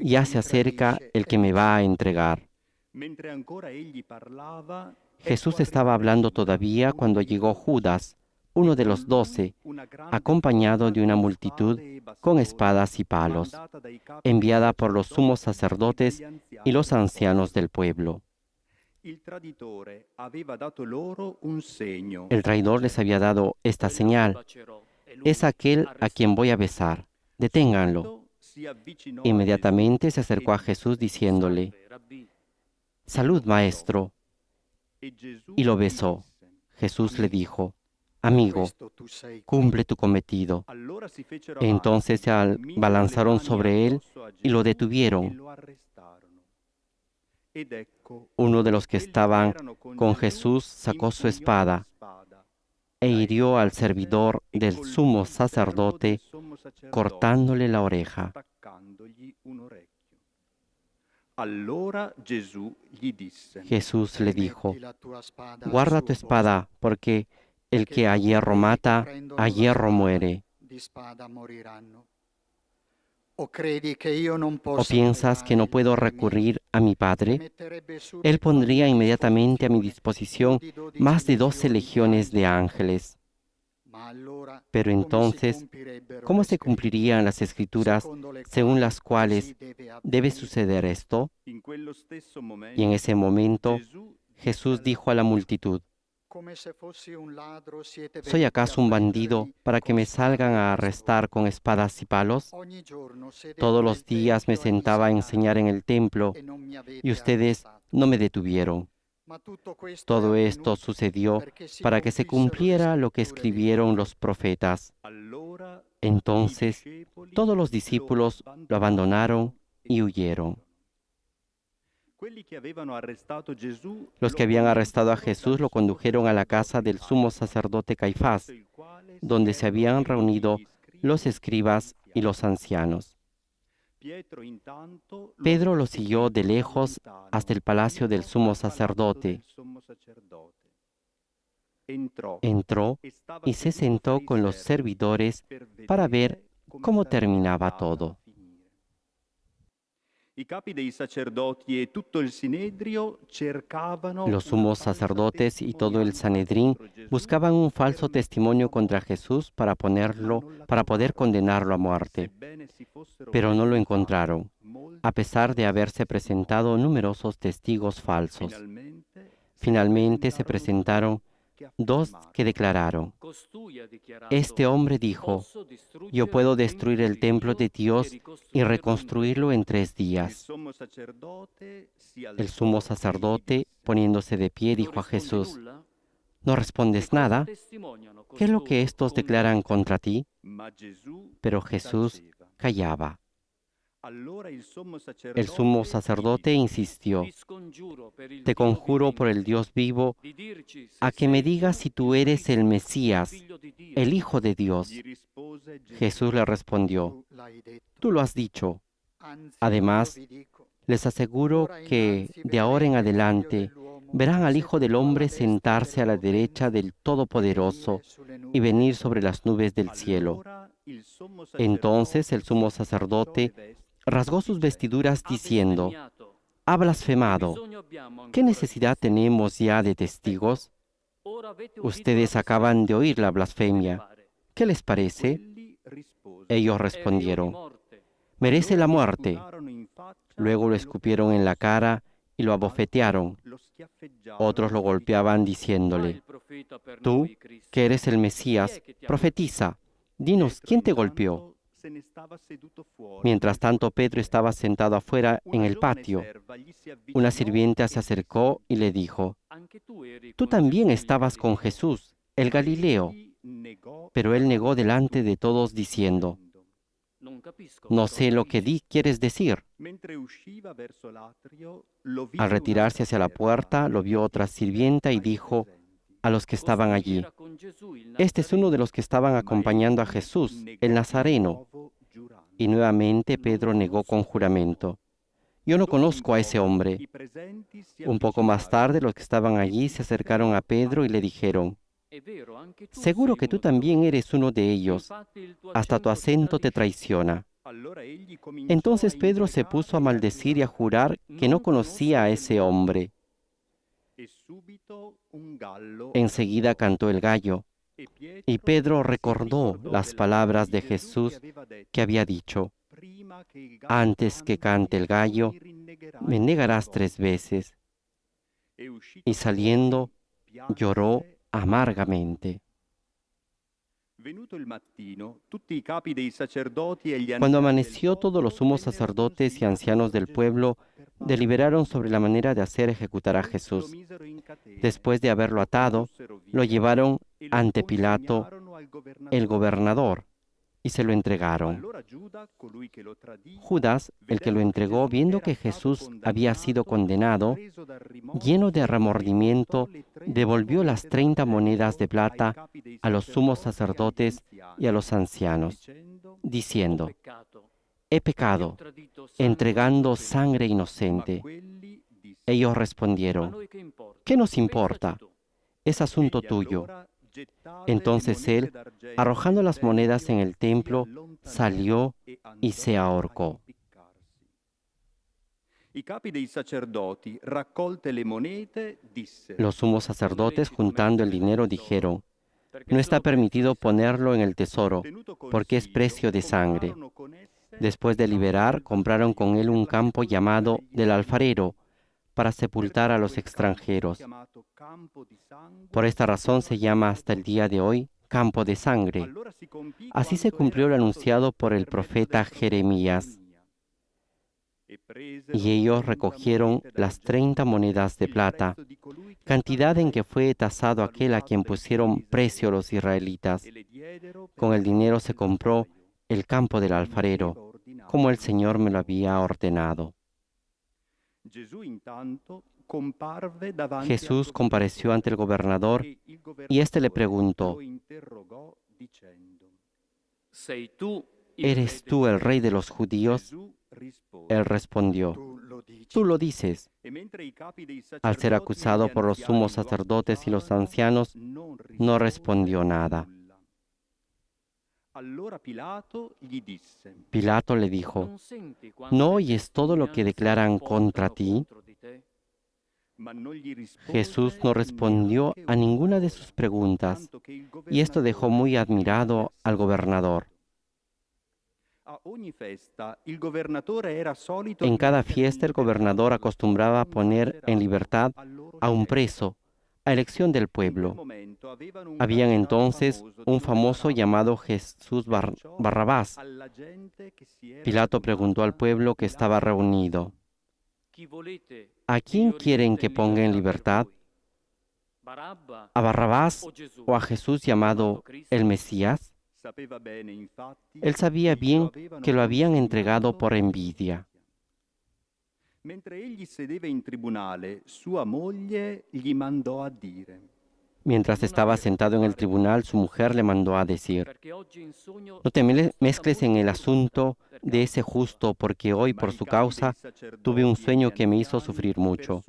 A: ya se acerca el que me va a entregar.
C: Mentre ancora egli parlava,
A: Jesús estaba hablando todavía cuando llegó Judas, uno de los 12, acompañado de una multitud con espadas y palos, enviada por los sumos sacerdotes y los ancianos del pueblo.
C: Il traditore aveva dato loro un segno.
A: El traidor les había dado esta señal: es aquel a quien voy a besar. Deténganlo.
C: Subito si avvicinò a
A: Inmediatamente se
C: Gesù
A: acercó a
C: e
A: Jesús
C: disse:
A: diciéndole, Salud,
C: lo
A: maestro,
C: E Gesù
A: y lo
C: gli
A: besó.
C: disse:
A: Jesús le dijo, amigo, cumple tu cometido.
C: Allora si fecero
A: Entonces se
C: avanti, misero le
A: abalanzaron
C: mani
A: sobre él
C: addosso a
A: y lo
C: Gesù e
A: detuvieron.
C: lo arrestarono. Ed ecco,
A: Uno de los que
C: quelli
A: estaban
C: erano
A: con
C: Gesù
A: Jesús sacó su
C: impugnò
A: espada
C: la spada,
A: e
C: la
A: hirió al
C: estese
A: servidor
C: e
A: del
C: colpì
A: sumo
C: il servo
A: sacerdote,
C: del sommo sacerdote,
A: cortándole la oreja.
C: staccandogli un orecchio. Allora Gesù gli disse:
A: Jesús le dijo, guarda tu espada, porque el que a hierro mata, a hierro muere. ¿O piensas que no puedo recurrir a mi Padre? Él pondría inmediatamente a mi disposición más de 12 legiones de ángeles. Pero entonces, ¿cómo se cumplirían las escrituras según las cuales debe suceder esto?
C: In quello stesso
A: Y en ese momento
C: Gesù
A: Jesús dijo a la multitud, ¿soy acaso un bandido para que me salgan a arrestar con espadas y palos? Todos los días me sentaba a enseñar en el templo y ustedes no me detuvieron. Todo esto sucedió para que se cumpliera lo que escribieron los profetas.
C: allora
A: Entonces
C: i discepoli
A: todos los discípulos lo abandonaron y huyeron.
C: Quelli che avevano arrestato Gesù
A: Los que habían arrestado a Jesús lo condujeron a la casa del sumo sacerdote Caifás, donde se habían reunido los escribas y los ancianos. Pedro lo siguió de lejos hasta el palacio del sumo sacerdote. Entró y se sentó con los servidores para ver cómo terminaba todo. Los sumos sacerdotes y todo el Sanedrín buscaban un falso testimonio contra Jesús para poder condenarlo a muerte, pero no lo encontraron, a pesar de haberse presentado numerosos testigos falsos. Finalmente se presentaron dos que declararon: este hombre dijo, yo puedo destruir el templo de Dios y reconstruirlo en 3 días. El sumo sacerdote, poniéndose de pie, dijo a Jesús: ¿no respondes nada? ¿Qué es lo que estos declaran contra ti? Pero Jesús callaba. El sumo sacerdote insistió: te conjuro por el Dios vivo, a que me digas si tú eres el Mesías, el Hijo de Dios. Jesús le respondió: tú lo has dicho. Además, les aseguro que de ahora en adelante verán al Hijo del Hombre sentarse a la derecha del Todopoderoso y venir sobre las nubes del cielo. Entonces el sumo sacerdote rasgó sus vestiduras diciendo: ha blasfemado. ¿Qué necesidad tenemos ya de testigos? Ustedes acaban de oír la blasfemia. ¿Qué les parece? Ellos respondieron: merece la muerte. Luego lo escupieron en la cara y lo abofetearon. Otros lo golpeaban diciéndole: tú, que eres el Mesías, profetiza. Dinos, ¿quién te golpeó? Mientras tanto, Pedro estaba sentado afuera en el patio. Una sirvienta se acercó y le dijo: tú también estabas con Jesús, el Galileo. Pero él negó delante de todos diciendo: no sé lo que quieres decir. Al retirarse hacia la puerta, lo vio otra sirvienta y dijo a los que estaban allí: este es uno de los que estaban acompañando a Jesús, el Nazareno. Y nuevamente Pedro negó con juramento: yo no conozco a ese hombre. Un poco más tarde, los que estaban allí se acercaron a Pedro y le dijeron: seguro que tú también eres uno de ellos, hasta tu acento te traiciona. Entonces Pedro se puso a maldecir y a jurar que no conocía a ese hombre. Enseguida cantó el gallo, y Pedro recordó las palabras de Jesús que había dicho: antes que cante el gallo, me negarás 3 veces. Y saliendo, lloró amargamente. Cuando amaneció, todos los sumos sacerdotes y ancianos del pueblo deliberaron sobre la manera de hacer ejecutar a Jesús. Después de haberlo atado, lo llevaron ante Pilato, el gobernador, y se lo entregaron. Judas, el que lo entregó, viendo que Jesús había sido condenado, lleno de remordimiento, devolvió las 30 monedas de plata a los sumos sacerdotes y a los ancianos, diciendo: he pecado, entregando sangre inocente. Ellos respondieron: ¿qué nos importa? Es asunto tuyo. Entonces él, arrojando las monedas en el templo, salió y se ahorcó. Los sumos sacerdotes, juntando el dinero, dijeron: no está permitido ponerlo en el tesoro, porque es precio de sangre. Después de liberar, compraron con él un campo llamado del Alfarero, para sepultar a los extranjeros. Por esta razón se llama hasta el día de hoy Campo de Sangre. Así se cumplió lo anunciado por el profeta Jeremías. Y ellos recogieron las 30 monedas de plata, cantidad en que fue tasado aquel a quien pusieron precio los israelitas. Con el dinero se compró el campo del alfarero, como el Señor me lo había ordenado. Jesús compareció ante el gobernador y éste le preguntó: ¿eres tú el rey de los judíos? Él respondió: tú lo dices. Al ser acusado por los sumos sacerdotes y los ancianos, no respondió nada.
F: Allora Pilato gli disse:
A: Pilato le dijo, ¿no oyes todo lo que declaran contra ti?
F: Ma non gli rispose
A: Jesús no respondió a ninguna de sus preguntas, y esto dejó muy admirado al gobernador.
F: A ogni festa il governatore era solito
A: En cada
F: rimettere
A: fiesta el
F: in libertà
A: gobernador acostumbraba a poner en libertad a un preso, a elección del pueblo. Habían entonces un famoso llamado Jesús Barrabás. Pilato preguntó al pueblo que estaba reunido, ¿a quién quieren que ponga en libertad? ¿A Barrabás o a Jesús llamado el Mesías? Él sabía bien que lo habían entregado por envidia.
F: Mentre egli sedeva in tribunale, sua moglie gli mandò a dire:
A: Mientras estaba sentado en el tribunal, su mujer le mandó a decir, no te mezcles en el asunto de ese justo, porque hoy por su causa tuve un sueño que me hizo sufrir mucho.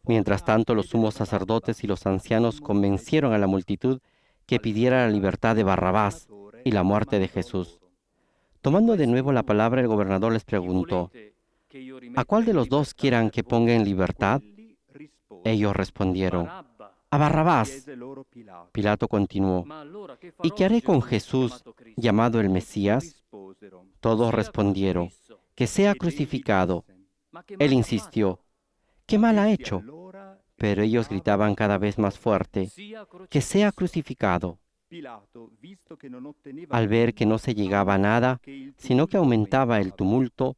A: Mientras tanto, los sumos sacerdotes y los ancianos convencieron a la multitud que pidiera la libertad de Barrabás y la muerte de Jesús. Tomando de nuevo la palabra, el gobernador les preguntó, ¿a cuál de los dos quieran que ponga en libertad? Ellos respondieron, a Barrabás. Pilato continuó, ¿y qué haré con Jesús, llamado el Mesías? Todos respondieron, que sea crucificado. Él insistió, ¿qué mal ha hecho? Pero ellos gritaban cada vez más fuerte, que sea crucificado. Al ver que no se llegaba a nada, sino que aumentaba el tumulto,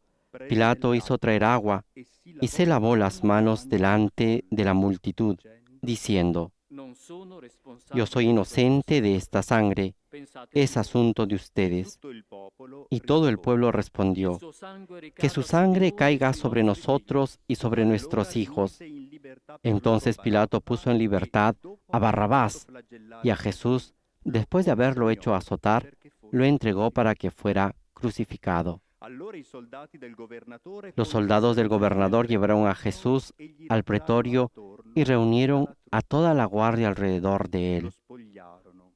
A: Pilato hizo traer agua y se lavó las manos delante de la multitud, diciendo, yo soy inocente de esta sangre, es asunto de ustedes. Y todo el pueblo respondió, que su sangre caiga sobre nosotros y sobre nuestros hijos. Entonces Pilato puso en libertad a Barrabás y a Jesús, después de haberlo hecho azotar, lo entregó para que fuera crucificado. Los soldados del gobernador llevaron a Jesús al pretorio y reunieron a toda la guardia alrededor de él.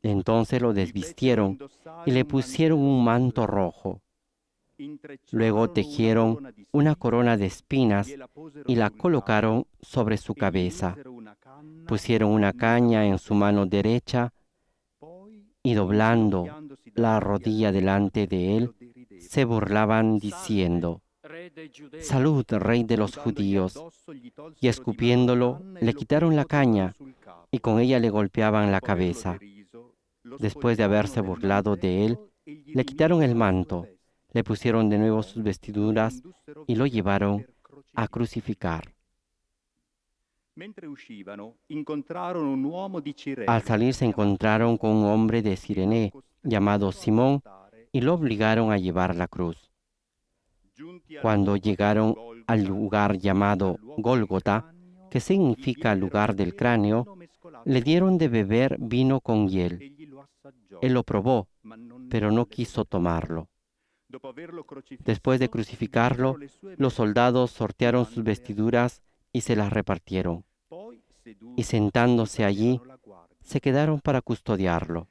A: Entonces lo desvistieron y le pusieron un manto rojo. Luego tejieron una corona de espinas y la colocaron sobre su cabeza. Pusieron una caña en su mano derecha y doblando la rodilla delante de él, se burlaban diciendo, Salud, Rey de los judíos. Y escupiéndolo, le quitaron la caña y con ella le golpeaban la cabeza. Después de haberse burlado de él, le quitaron el manto, le pusieron de nuevo sus vestiduras y lo llevaron a crucificar. Al salir se encontraron con un hombre de Cirene llamado Simón y lo obligaron a llevar la cruz. Cuando llegaron al lugar llamado Gólgota, que significa lugar del cráneo, le dieron de beber vino con hiel. Él lo probó, pero no quiso tomarlo. Después de crucificarlo, los soldados sortearon sus vestiduras y se las repartieron. Y sentándose allí, se quedaron para custodiarlo.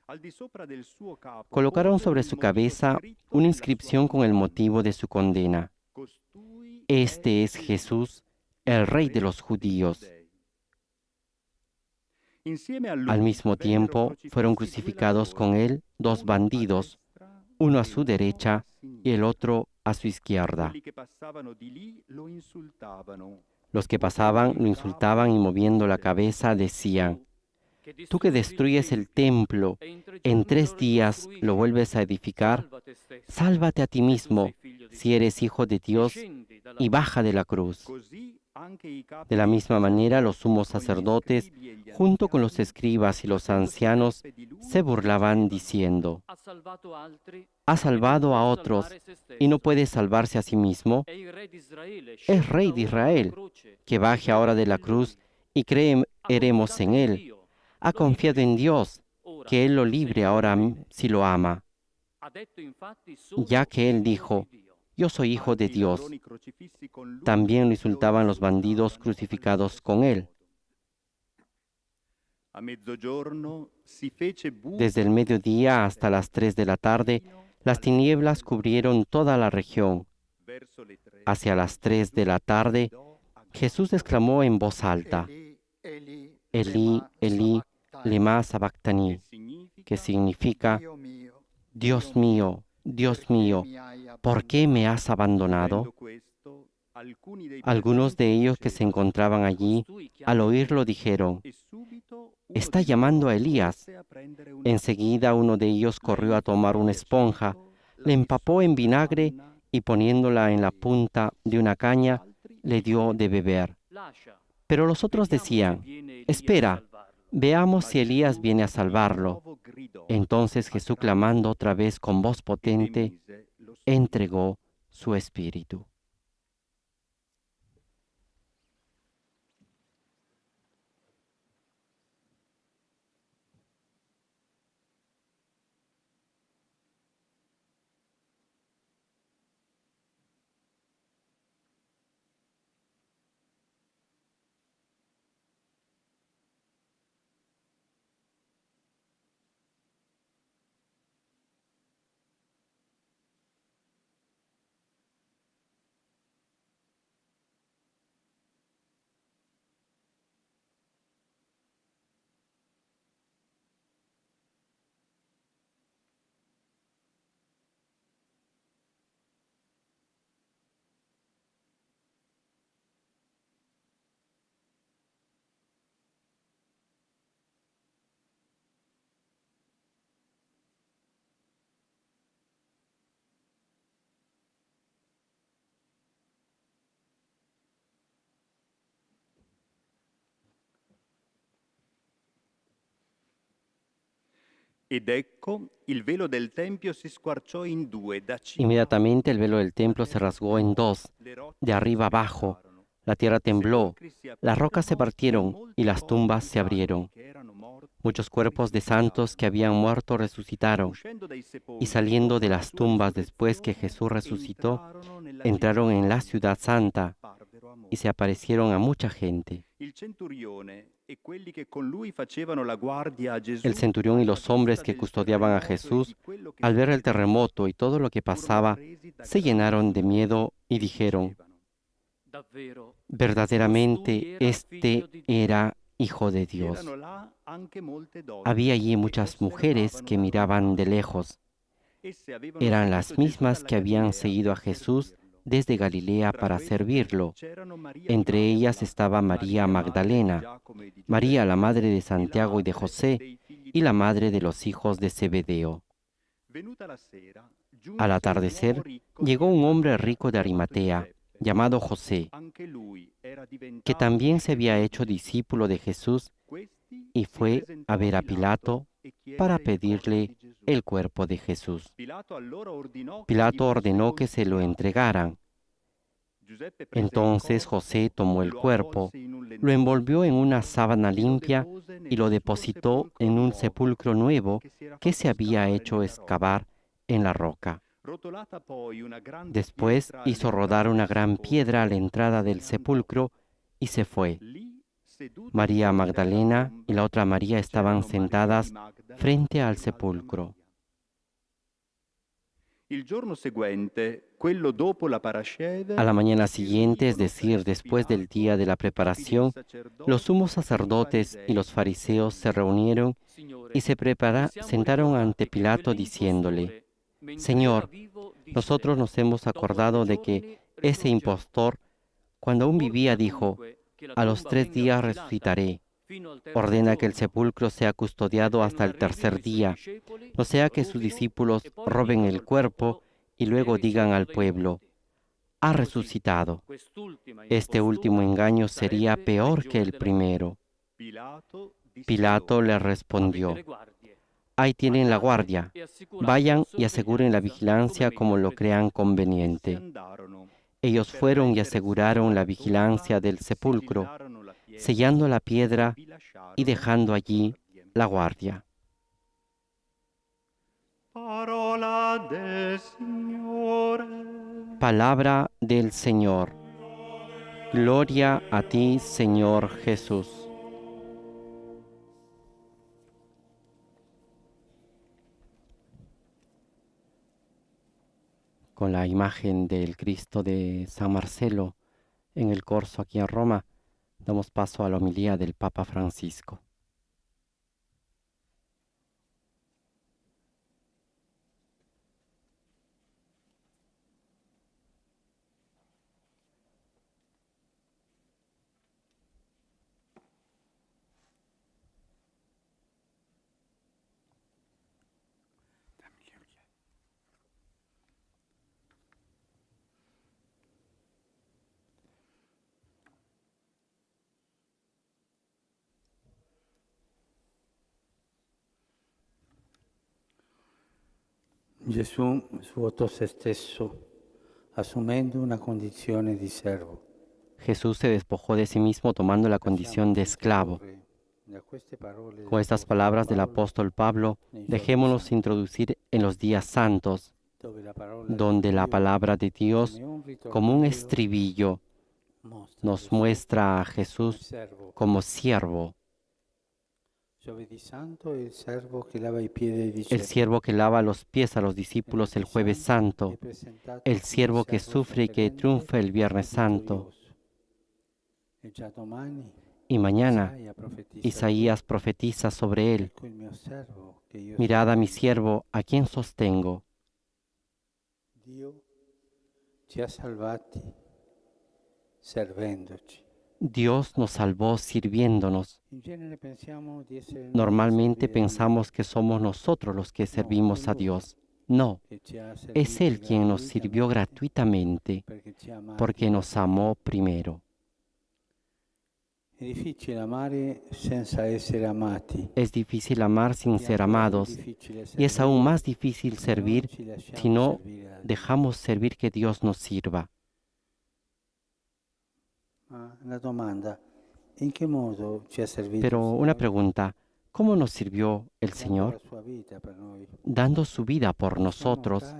A: Colocaron sobre su cabeza una inscripción con el motivo de su condena. Este es Jesús, el Rey de los judíos. Al mismo tiempo, fueron crucificados con él dos bandidos, uno a su derecha y el otro a su izquierda. Los que pasaban lo insultaban y moviendo la cabeza decían, tú que destruyes el templo, en 3 días lo vuelves a edificar, sálvate a ti mismo, si eres hijo de Dios, y baja de la cruz. De la misma manera, los sumos sacerdotes, junto con los escribas y los ancianos, se burlaban diciendo, ha salvado a otros y no puede salvarse a sí mismo. Es Rey de Israel, que baje ahora de la cruz y creeremos en él. Ha confiado en Dios, que Él lo libre ahora si lo ama, ya que Él dijo, yo soy hijo de Dios. También lo insultaban los bandidos crucificados con Él.
F: A mezzogiorno si fece buio
A: Desde el mediodía hasta las 3 de la tarde, las tinieblas cubrieron toda la región.
F: verso le 3.
A: Hacia las 3 de la tarde, Jesús exclamó en voz alta, Elí, Elí, lema sabactani, que significa, Dios mío, ¿por qué me has abandonado? Algunos de ellos que se encontraban allí, al oírlo, dijeron, está llamando a Elías. Enseguida uno de ellos corrió a tomar una esponja, le empapó en vinagre y poniéndola en la punta de una caña, le dio de beber. Pero los otros decían, espera, veamos si Elías viene a salvarlo. Entonces Jesús, clamando otra vez con voz potente, entregó su espíritu.
F: Ed ecco, il velo del tempio si squarciò in due, da cima
A: Inmediatamente el velo del templo se rasgó en dos, de arriba abajo. La tierra tembló, las rocas se partieron y las tumbas se abrieron. Muchos cuerpos de santos que habían muerto resucitaron, y saliendo de las tumbas después que Jesús resucitó, entraron en la ciudad santa y se aparecieron a mucha gente.
F: Il centurione e quelli che con lui facevano la guardia a Gesù,
A: El centurión y los hombres que custodiaban a Jesús, al ver el terremoto y todo lo que pasaba, se llenaron de miedo y dijeron, verdaderamente este era Hijo de Dios.
F: erano là anche molte donne.
A: Había allí muchas mujeres que miraban de lejos.
F: Esse avevano
A: Eran
F: seguito
A: las
F: Gesù
A: mismas
F: dalla
A: que habían
F: Galilea
A: seguido a
F: per
A: Jesús
F: servirlo.
A: desde Galilea
F: Tra
A: para
F: queste
A: servirlo.
F: c'erano Maria
A: Entre
F: di
A: ellas
F: Magdala,
A: estaba María
F: madre di
A: Magdalena,
F: Giacomo e di
A: María,
F: Giuseppe,
A: la madre de
F: e
A: Santiago y de
F: l'altre
A: José,
F: dei figli
A: y la
F: di
A: madre de
F: Zebedeo.
A: los hijos de Zebedeo.
F: Venuta la sera, giunse
A: Al
F: un
A: atardecer,
F: uomo ricco
A: llegó
F: di
A: un hombre
F: Arimatea,
A: rico de
F: chiamato
A: Arimatea,
F: Giuseppe.
A: llamado José,
F: Anche lui era
A: que
F: diventato
A: también se había
F: discepolo
A: hecho
F: di Gesù.
A: discípulo de Jesús,
F: Questi
A: y
F: si
A: fue
F: presentò
A: a ver a Pilato
F: e chiese
A: para
F: il corpo
A: pedirle
F: di Gesù.
A: el cuerpo de Jesús.
F: Pilato allora ordinò che
A: Pilato
F: gli fosse
A: ordenó que se lo
F: consegnato.
A: entregaran.
F: Giuseppe prese il
A: Entonces
F: corpo,
A: José tomó el
F: lo
A: cuerpo,
F: avvolse in un
A: lo
F: lenzuolo
A: envolvió en una sábana
F: e lo
A: limpia
F: depose
A: y lo
F: nel suo
A: depositó
F: sepolcro
A: en un
F: nuovo
A: sepulcro nuevo que se
F: fatto
A: había
F: scavare
A: hecho
F: nella rocca.
A: excavar en la roca.
F: Rotolata poi una grande
A: Después
F: pietra
A: hizo
F: all'entrata
A: rodar una
F: del
A: gran
F: sepolcro
A: piedra a la
F: e
A: entrada
F: se
A: del
F: ne andò.
A: sepulcro y se fue.
F: Lì, seduto
A: María
F: fuori dalla
A: Magdalena
F: tomba,
A: y la otra María estaban
F: c'erano Maria di
A: sentadas
F: Magdala
A: frente
F: e
A: al
F: l'altra
A: sepulcro.
F: Maria. Il giorno seguente, quello dopo la parasceve,
A: A la mañana
F: si
A: siguiente, es
F: riunirono
A: decir,
F: presso
A: después del
F: Pilato
A: día de la
F: i capi dei
A: preparación,
F: sacerdoti
A: los sumos
F: e i
A: sacerdotes y los
F: farisei,
A: fariseos se reunieron y se sentaron ante Pilato diciéndole, Señor, nosotros nos hemos acordado de que ese impostor, cuando aún vivía, dijo, a los 3 días resucitaré. Ordena que el sepulcro sea custodiado hasta el tercer día, no sea que sus discípulos roben el cuerpo y luego digan al pueblo, ha resucitado. Este último engaño sería peor que el primero. Pilato le respondió, ahí tienen la guardia, vayan y aseguren la vigilancia como lo crean conveniente. Ellos fueron y aseguraron la vigilancia del sepulcro, sellando la piedra y dejando allí la guardia.
C: Parola del Signore.
A: Palabra del Señor. Gloria a ti, Señor Jesús. con la imagen del Cristo de San Marcelo en el corso aquí en Roma, damos paso a la homilía del Papa Francisco.
G: Gesù svuotò se stesso, assumendo una condizione di servo.
A: Jesús se despojó de sí mismo tomando la condición de esclavo. Con estas palabras del apóstol Pablo, dejémonos introducir en los días santos, donde la palabra de Dios, como un estribillo, nos muestra a Jesús como siervo, el siervo que lava los pies a los discípulos el jueves santo, el siervo que sufre y que triunfa el viernes santo. Y mañana Isaías profetiza sobre él: mirad a mi siervo, a quien sostengo. Dios nos salvó sirviéndonos. Normalmente pensamos que somos nosotros los que servimos a Dios. No, es Él quien nos sirvió gratuitamente porque nos amó primero. Es difícil amar sin ser amados, y es aún más difícil servir si no dejamos servir que Dios nos sirva. Pero una pregunta: ¿cómo nos sirvió el Señor? Dando su vida por nosotros.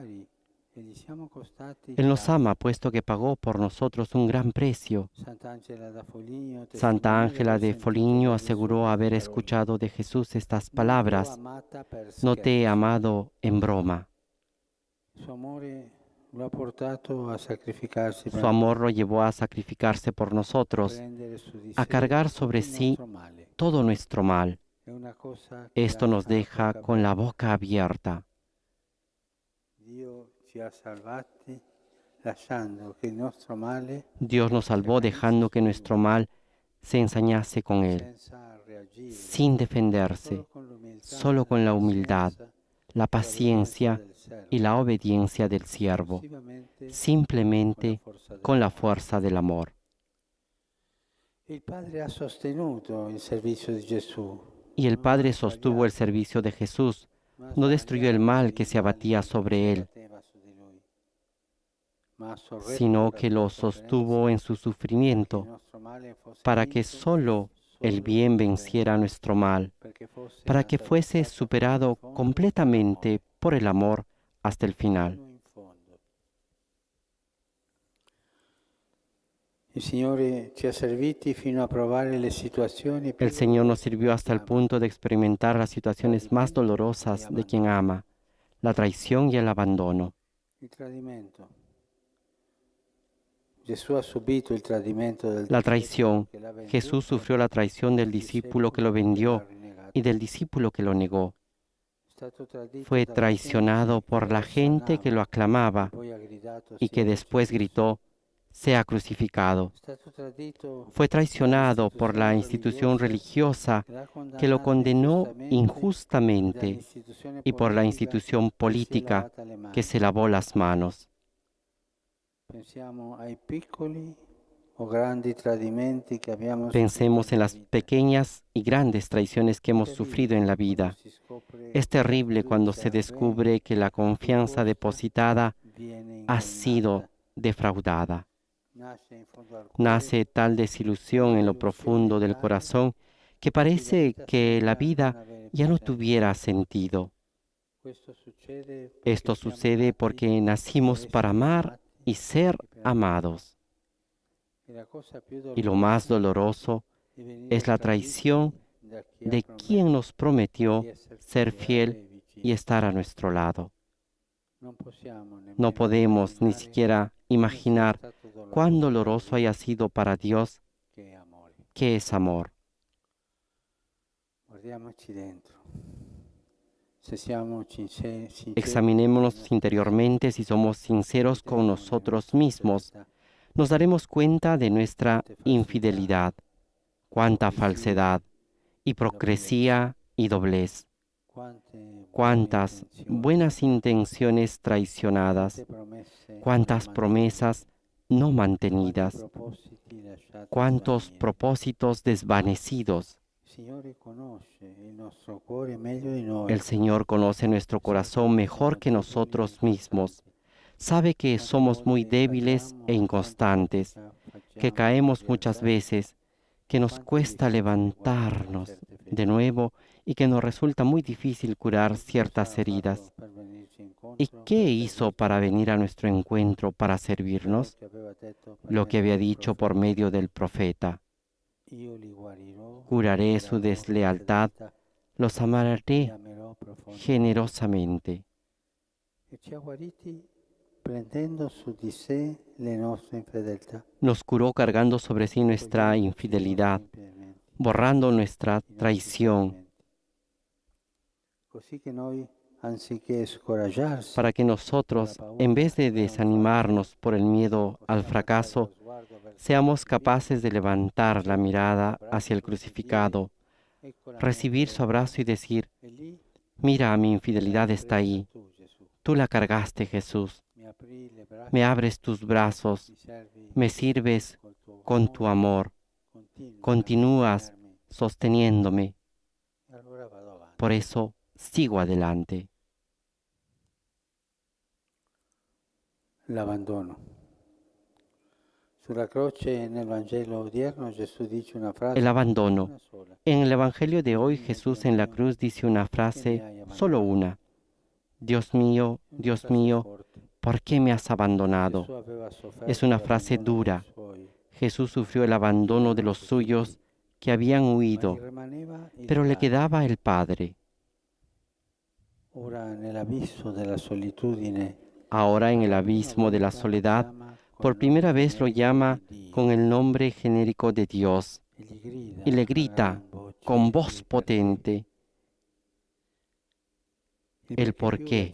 A: Él nos ama, puesto que pagó por nosotros un gran precio. Santa Ángela de Foligno aseguró haber escuchado de Jesús estas palabras: no te he amado en broma. Su amor lo llevó a sacrificarse por nosotros, a cargar sobre sí todo nuestro mal. Esto nos deja con la boca abierta. Dios nos salvó dejando que nuestro mal se ensañase con Él, sin defenderse, solo con la humildad, la paciencia y la obediencia del siervo, simplemente con la fuerza del amor. Y el Padre sostuvo el servicio de Jesús, no destruyó el mal que se abatía sobre Él, sino que lo sostuvo en su sufrimiento, para que solo el bien venciera nuestro mal, para que fuese superado completamente por el amor hasta el final.
G: El Señor
A: nos sirvió hasta el punto de experimentar las situaciones más dolorosas de quien ama, la traición y el abandono. La traición. Jesús sufrió la traición del discípulo que lo vendió y del discípulo que lo negó. Fue traicionado por la gente que lo aclamaba y que después gritó: sea crucificado. Fue traicionado por la institución religiosa que lo condenó injustamente y por la institución política que se lavó las manos. Pensemos en las pequeñas y grandes traiciones que hemos sufrido en la vida. Es terrible cuando se descubre que la confianza depositada ha sido defraudada. Nace tal desilusión en lo profundo del corazón que parece que la vida ya no tuviera sentido. Esto sucede porque nacimos para amar y ser amados. Y lo más doloroso es la traición de quien nos prometió ser fiel y estar a nuestro lado. No podemos ni siquiera imaginar cuán doloroso haya sido para Dios, que es amor. Examinémonos interiormente. Si somos sinceros con nosotros mismos, nos daremos cuenta de nuestra infidelidad, cuánta falsedad, hipocresía y doblez, cuántas buenas intenciones traicionadas, cuántas promesas no mantenidas, cuántos propósitos desvanecidos. El Señor conoce nuestro corazón mejor que nosotros mismos. Sabe que somos muy débiles e inconstantes, que caemos muchas veces, que nos cuesta levantarnos de nuevo y que nos resulta muy difícil curar ciertas heridas. ¿Y qué hizo para venir a nuestro encuentro, para servirnos? Lo que había dicho por medio del profeta: curaré su deslealtad, los amaré generosamente. Nos curó cargando sobre sí nuestra infidelidad, borrando nuestra traición, para que nosotros, en vez de desanimarnos por el miedo al fracaso, seamos capaces de levantar la mirada hacia el crucificado, recibir su abrazo y decir: mira, mi infidelidad está ahí. Tú la cargaste, Jesús. Me abres tus brazos, me sirves con tu amor, continúas sosteniéndome. Por eso sigo adelante.
G: El abandono.
A: El abandono. En el Evangelio de hoy, Jesús en la cruz dice una frase, solo una: Dios mío, ¿por qué me has abandonado? Es una frase dura. Jesús sufrió el abandono de los suyos que habían huido, pero le quedaba el Padre. Ahora, en el abismo de la soledad, por primera vez lo llama con el nombre genérico de Dios y le grita con voz potente el porqué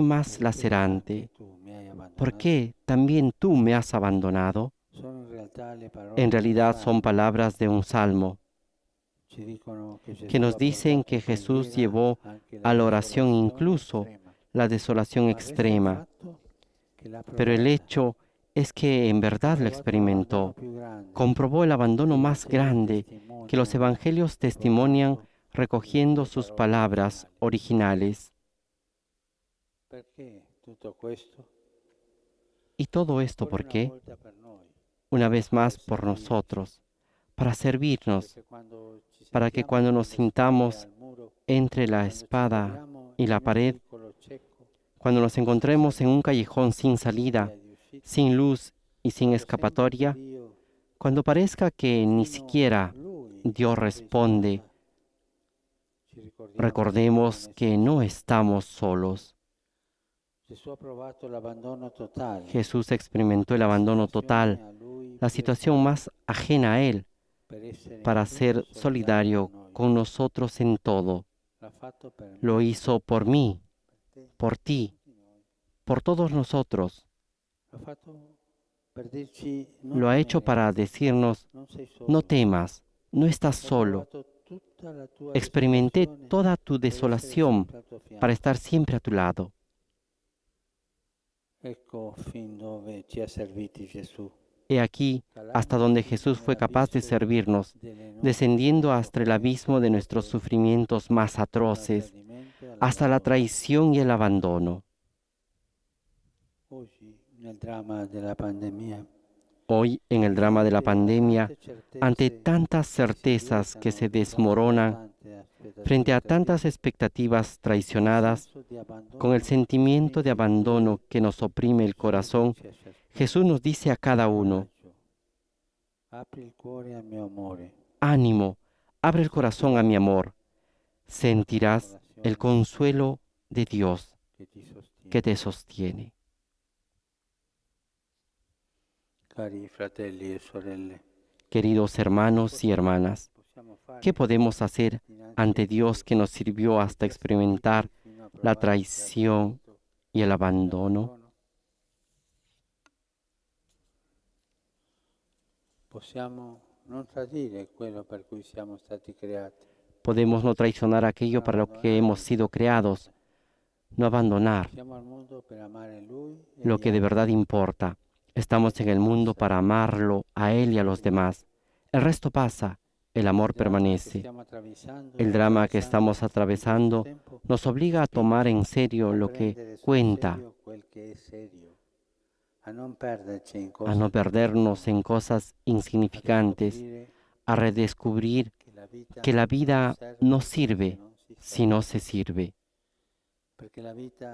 A: más lacerante. ¿Por qué también tú me has abandonado? En realidad son palabras de un salmo que nos dicen que Jesús llevó a la oración incluso la desolación extrema. Pero el hecho es que en verdad lo experimentó. Comprobó el abandono más grande que los evangelios testimonian recogiendo sus palabras originales. ¿Y todo esto por qué? Una vez más por nosotros, para servirnos, para que cuando nos sintamos entre la espada y la pared, cuando nos encontremos en un callejón sin salida, sin luz y sin escapatoria, cuando parezca que ni siquiera Dios responde, recordemos que no estamos solos. Jesús experimentó el abandono total, la situación más ajena a Él, para ser solidario con nosotros en todo. Lo hizo por mí, por ti, por todos nosotros. Lo ha hecho para decirnos: no temas, no estás solo. Experimenté toda tu desolación para estar siempre a tu lado. He aquí hasta donde Jesús fue capaz de servirnos, descendiendo hasta el abismo de nuestros sufrimientos más atroces, hasta la traición y el abandono. Hoy, en el drama de la pandemia, ante tantas certezas que se desmoronan, frente a tantas expectativas traicionadas, con el sentimiento de abandono que nos oprime el corazón, Jesús nos dice a cada uno: ánimo, abre el corazón a mi amor, sentirás el consuelo de Dios. que te sostiene.
G: Cari fratelli e sorelle,
A: Queridos hermanos y hermanas, ¿qué podemos hacer ante Dios que nos sirvió hasta experimentar la traición y el abandono?
G: Possiamo non tradire quello per cui siamo stati creati.
A: Podemos no traicionar aquello para lo que hemos sido creados, no abandonar
G: Siamo al mondo per amare Lui e
A: lo
G: gli
A: que de
G: altri.
A: verdad importa. Estamos en el mundo para amarlo a Él y a los demás. El resto pasa, el amor permanece.
G: Stiamo attraversando
A: El
G: e
A: drama que
G: attraversando
A: estamos atravesando
G: in questo tempo
A: nos obliga a tomar en serio
G: a
A: lo que
G: prendere sul
A: cuenta,
G: serio quel che è serio, a non perderci in
A: a
G: cose
A: no perdernos en cosas insignificantes,
G: scoprire
A: a redescubrir
G: che la vita
A: que la vida no sirve
G: non si
A: si no se sirve,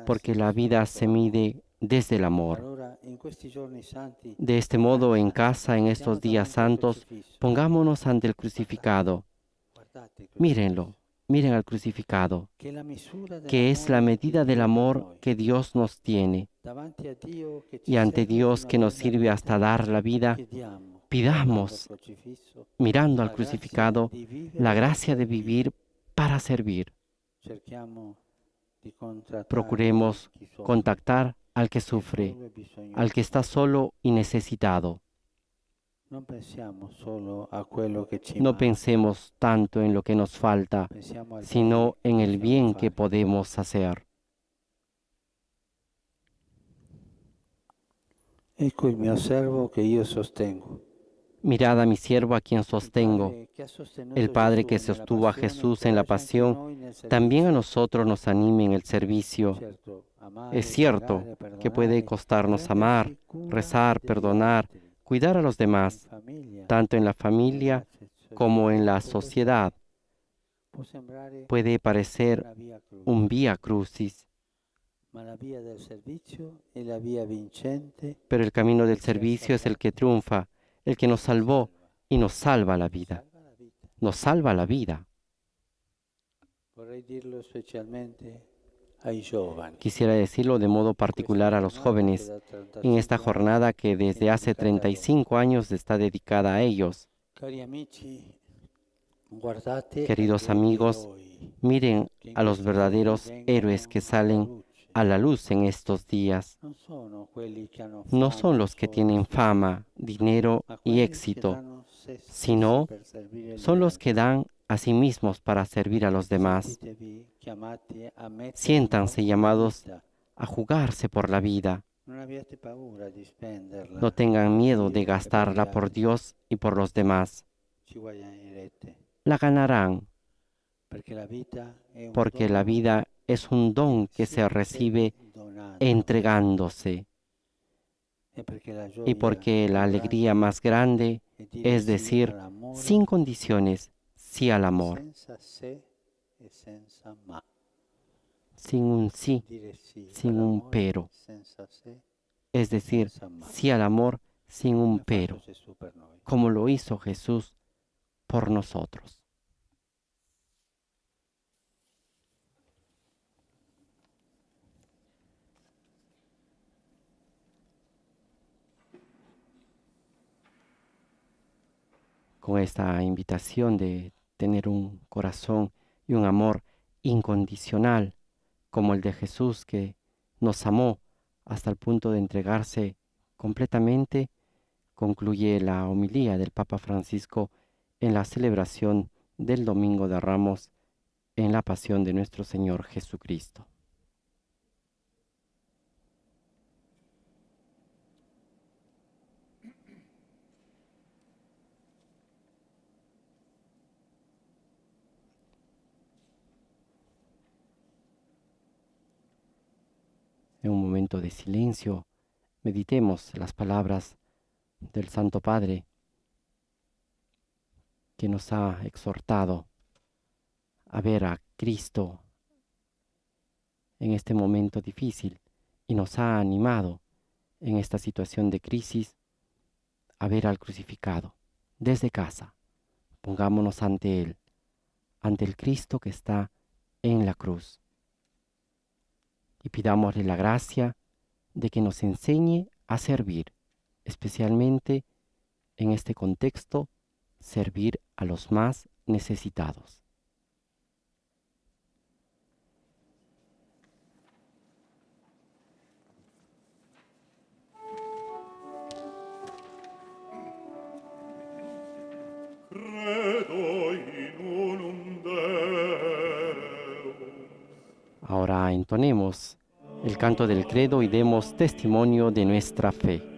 G: porque la vida
A: se mide desde el amor.
G: Allora, in questi giorni santi,
A: De este modo, en casa, en estos días santos, pongámonos ante el crucificado.
G: guardate il
A: Mírenlo, miren al crucificado,
G: che la misura
A: que es la medida del amor que Dios nos tiene.
G: davanti a Dio che ci
A: Y ante
G: serve
A: Dios
G: fino
A: que
G: a
A: nos
G: prendere
A: sirve hasta dar la vida,
G: chiediamo,
A: pidamos,
G: guardando il crocifisso,
A: mirando al
G: la
A: crucificado,
G: grazia di vivere
A: la
G: per
A: gracia de
G: servire.
A: vivir para servir.
G: Cerchiamo di contrattare
A: Procuremos
G: chi soffre,
A: contactar al que
G: chi è
A: sufre,
G: solo e bisognoso.
A: al que está solo y necesitado.
G: Non pensiamo solo a quello che ci
A: No
G: manca,
A: pensemos tanto en lo que nos falta,
G: pensiamo al
A: sino
G: bene
A: en
G: che
A: el
G: possiamo
A: bien que
G: fare.
A: podemos hacer.
G: Ecco il mio servo che io sostengo.
A: Mirad a mi siervo a quien sostengo. El Padre que
G: Gesù
A: sostuvo a Jesús en la pasión, también a nosotros nos anime en el servicio. Es cierto que puede costarnos amar, rezar, perdonar, cuidar a los demás, tanto en la familia como en la sociedad. Puede parecer un vía crucis, pero el camino del servicio es el que triunfa, el que nos salvó y nos salva la vida. Nos salva la vida.
G: Vorrei dirlo specialmente ai giovani.
A: Quisiera decirlo de modo particular a los jóvenes en esta jornada que desde hace 35 años está dedicada a ellos.
G: Cari amici, guardate
A: Queridos
G: ai veri
A: amigos,
G: eroi
A: miren
G: che in
A: a los
G: questi
A: verdaderos
G: giorni
A: héroes que
G: vengono
A: salen
G: alla luce.
A: a la luz en estos días.
G: Non sono quelli che hanno
A: No
G: fama,
A: son los que tienen fama, dinero
G: ma
A: y
G: quelli che
A: éxito,
G: danno se stessi
A: sino
G: per servire gli
A: son los
G: altri.
A: que dan a sí mismos para servir a los demás.
G: Sentitevi chiamati a mettere
A: Siéntanse
G: in gioco la
A: llamados
G: vita.
A: a jugarse por la vida.
G: Non abbiate paura di spenderla.
A: No tengan miedo de
G: Dio e per
A: gastarla
G: gli
A: por
G: altri.
A: Dios y por los demás.
G: Ci guadagnerete,
A: La ganarán,
G: perché la vita è un
A: porque la
G: dono
A: vida es un don que se recibe entregándose, y porque la alegría más grande es decir sin condiciones sí al amor, sin un sí, sin un pero, es decir, sí al amor sin un pero, como lo hizo Jesús por nosotros. Con esta invitación de tener un corazón y un amor incondicional, como el de Jesús que nos amó hasta el punto de entregarse completamente, concluye la homilía del Papa Francisco en la celebración del Domingo de Ramos en la pasión de nuestro Señor Jesucristo. En un momento de silencio, meditemos las palabras del Santo Padre que nos ha exhortado a ver a Cristo en este momento difícil y nos ha animado en esta situación de crisis a ver al crucificado desde casa. Pongámonos ante Él, ante el Cristo que está en la cruz. y pidámosle la gracia de que nos enseñe a servir, especialmente en este contexto, servir a los más necesitados. Ahora entonemos el canto del credo y demos testimonio de nuestra fe.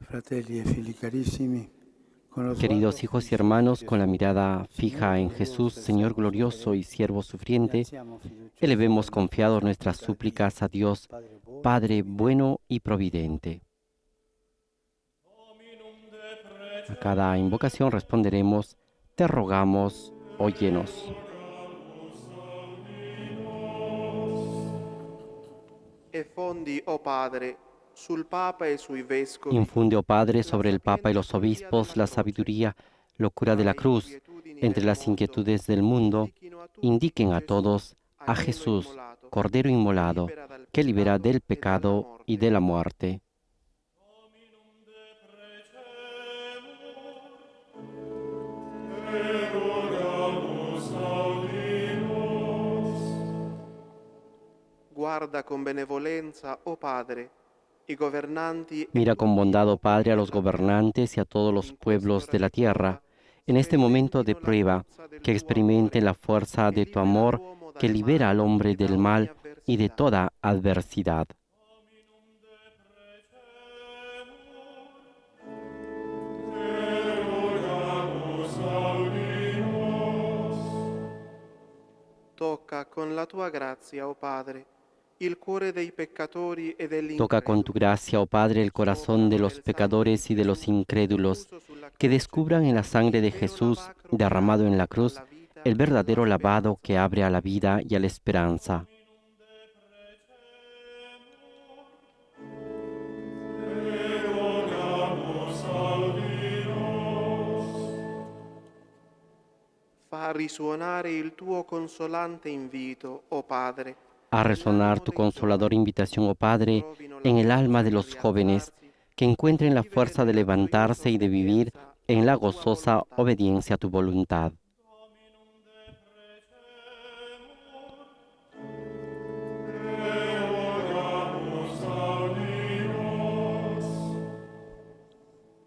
G: Fratelli e figli carissimi, con lo
A: Queridos
G: sguardo
A: hijos y
G: fisso
A: hermanos,
G: in
A: con la
G: Gesù,
A: mirada fija en Jesús, Señor glorioso y siervo sufriente,
G: innalziamo fiduciosamente
A: elevemos confiados
G: le
A: nuestras
G: nostre
A: súplicas a Dios,
G: Padre buono,
A: Padre
G: providente.
A: bueno y providente. A cada invocación responderemos, te rogamos, óyenos.
B: E fondi, o Padre, sul Papa e sui Vescovi,
A: Infunde, oh Padre, sobre el Papa y los obispos la sabiduría, locura de la cruz, entre las inquietudes del mundo, indiquen a todos a Jesús, Cordero inmolado, que libera del pecado y de la muerte.
B: Guarda con benevolenza, o Padre, i governanti
A: Mira con bondad, oh Padre, a los gobernantes y a todos los pueblos de la tierra, en este momento de prueba, que experimenten la fuerza de tu amor, que libera al hombre del mal y de toda adversidad.
B: Tocca con la tua grazia, o Padre, il cuore dei peccatori e degli
A: Toca con tu gracia, oh Padre, el corazón de los pecadores y de los incrédulos, que descubran en la sangre de Jesús derramado en la cruz el verdadero lavado que abre a la vida y a la esperanza.
B: Fa risuonare il tuo consolante invito, o Padre,
A: A resonar tu consoladora invitación, oh Padre, en el alma de los jóvenes, que encuentren la fuerza de levantarse y de vivir en la gozosa obediencia a tu voluntad.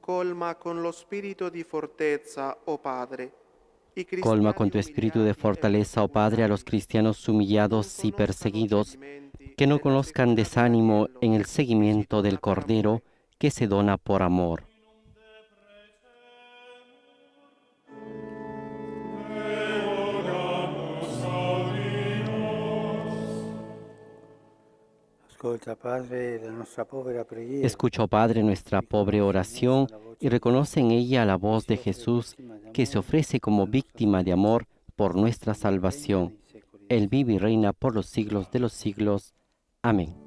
B: colma con lo spirito di fortezza, o Padre, i
A: Colma con tu
B: cristiani
A: espíritu de
B: umiliati e
A: fortaleza, oh Padre, a los cristianos humillados y perseguidos, que no conozcan desánimo en el seguimiento del Cordero que se dona por amor.
G: Ascolta, Padre, la nostra povera preghiera.
A: Escucha, oh Padre, nuestra pobre oración y reconoce en ella la voz de Jesús que se ofrece como víctima de amor por nuestra salvación. Él vive y reina por los siglos de los siglos. Amén.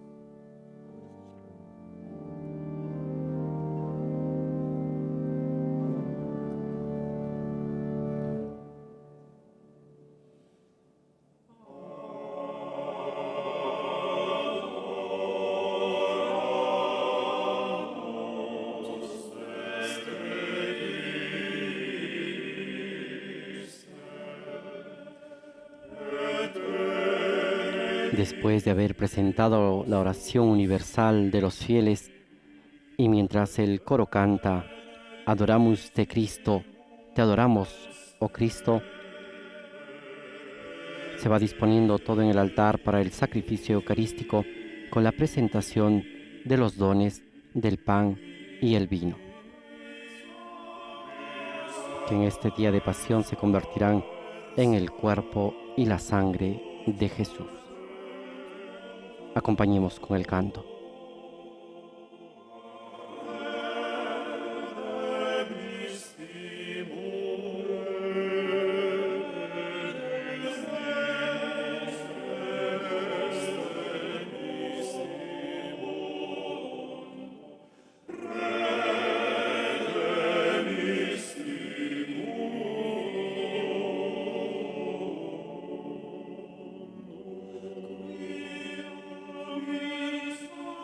A: Después de haber presentado la oración universal de los fieles, y mientras el coro canta, adoramos te Cristo, te adoramos, oh Cristo, se va disponiendo todo en el altar para el sacrificio eucarístico con la presentación de los dones del pan y el vino, que en este día de pasión se convertirán en el cuerpo y la sangre de Jesús. Acompañemos con el canto.
H: Qui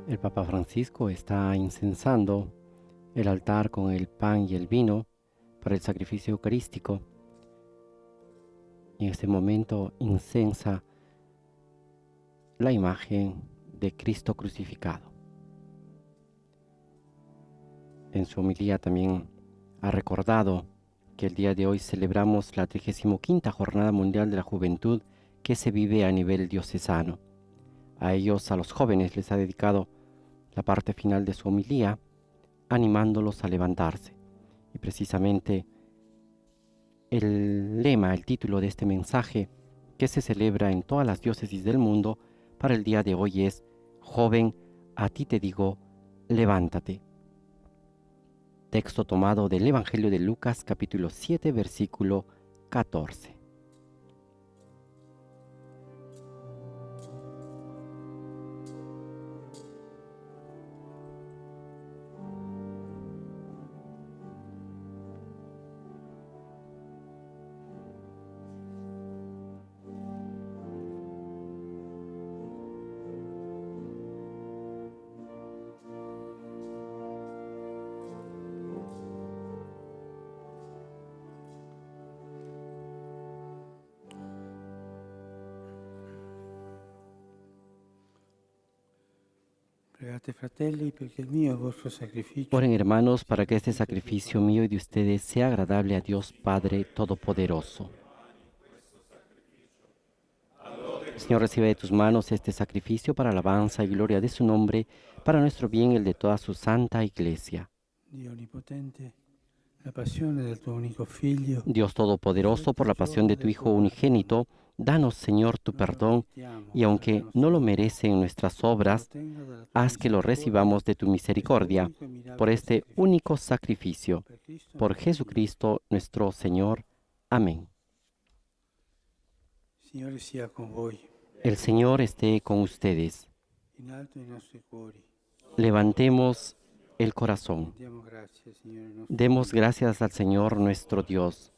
A: El Papa Francisco está incensando el altar con el pan y el vino para el sacrificio eucarístico. Y en este momento incensa la imagen de Cristo crucificado. En su homilía también ha recordado que el día de hoy celebramos la 35ª Jornada Mundial de la Juventud que se vive a nivel diocesano. A ellos, a los jóvenes, les ha dedicado la parte final de su homilía, animándolos a levantarse. Y precisamente el lema, el título de este mensaje que se celebra en todas las diócesis del mundo para el día de hoy es: Joven, a ti te digo, levántate. Texto tomado del Evangelio de Lucas, capítulo 7, versículo 14.
G: Pregate, fratelli, perché il mio e il vostro sacrificio
A: Oren, hermanos, para que este sacrificio mío y de ustedes sea agradable a Dios Padre Todopoderoso. Señor, recibe de tus manos este sacrificio para alabanza y gloria de su nombre, para nuestro bien y el de toda su santa Iglesia.
G: Dio Onnipotente, la passione del tuo unico Figlio,
A: Dios Todopoderoso, por la pasión de tu Hijo unigénito, danos, Señor, tu perdón, y aunque no lo merecen nuestras obras, haz que lo recibamos de tu misericordia, por este único sacrificio, por Jesucristo nuestro Señor. Amén.
G: Signore sia con voi,
A: El Señor esté con ustedes.
G: in alto i nostri cuori.
A: Levantemos el corazón.
G: Diamo grazie, Signore nostro
A: Demos gracias al Señor nuestro Dios.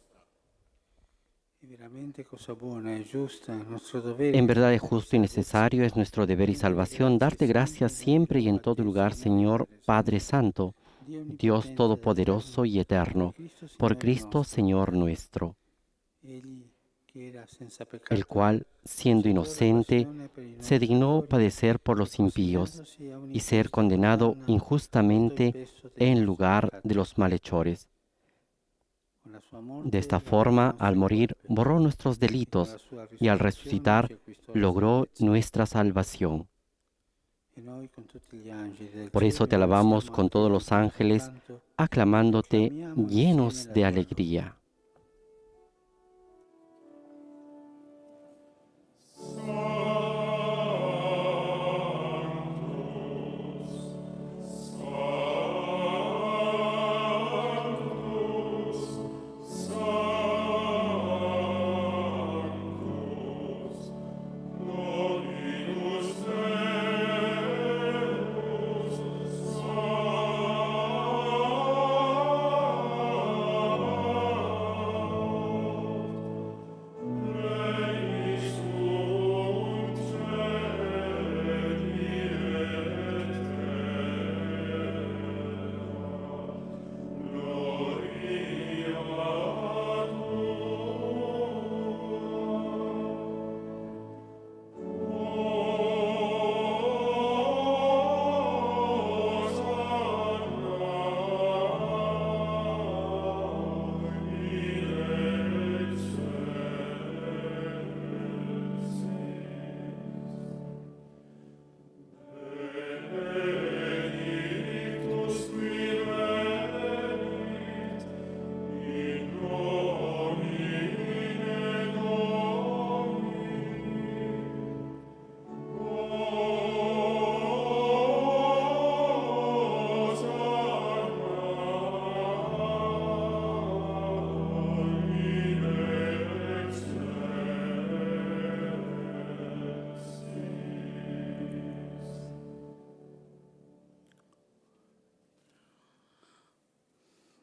G: È veramente cosa buona e giusta, il nostro dovere.
A: En verdad es justo y necesario, es nuestro deber y salvación, darte gracias siempre y en todo lugar, Señor Padre Santo, Dios Todopoderoso y Eterno, por Cristo Señor nuestro,
G: Egli che era senza peccato,
A: el cual, siendo inocente, se dignó padecer por los impíos y ser condenado injustamente en lugar de los malhechores. De esta forma, al morir, borró nuestros delitos y al resucitar, logró nuestra salvación. Por eso te alabamos con todos los ángeles, aclamándote llenos de alegría.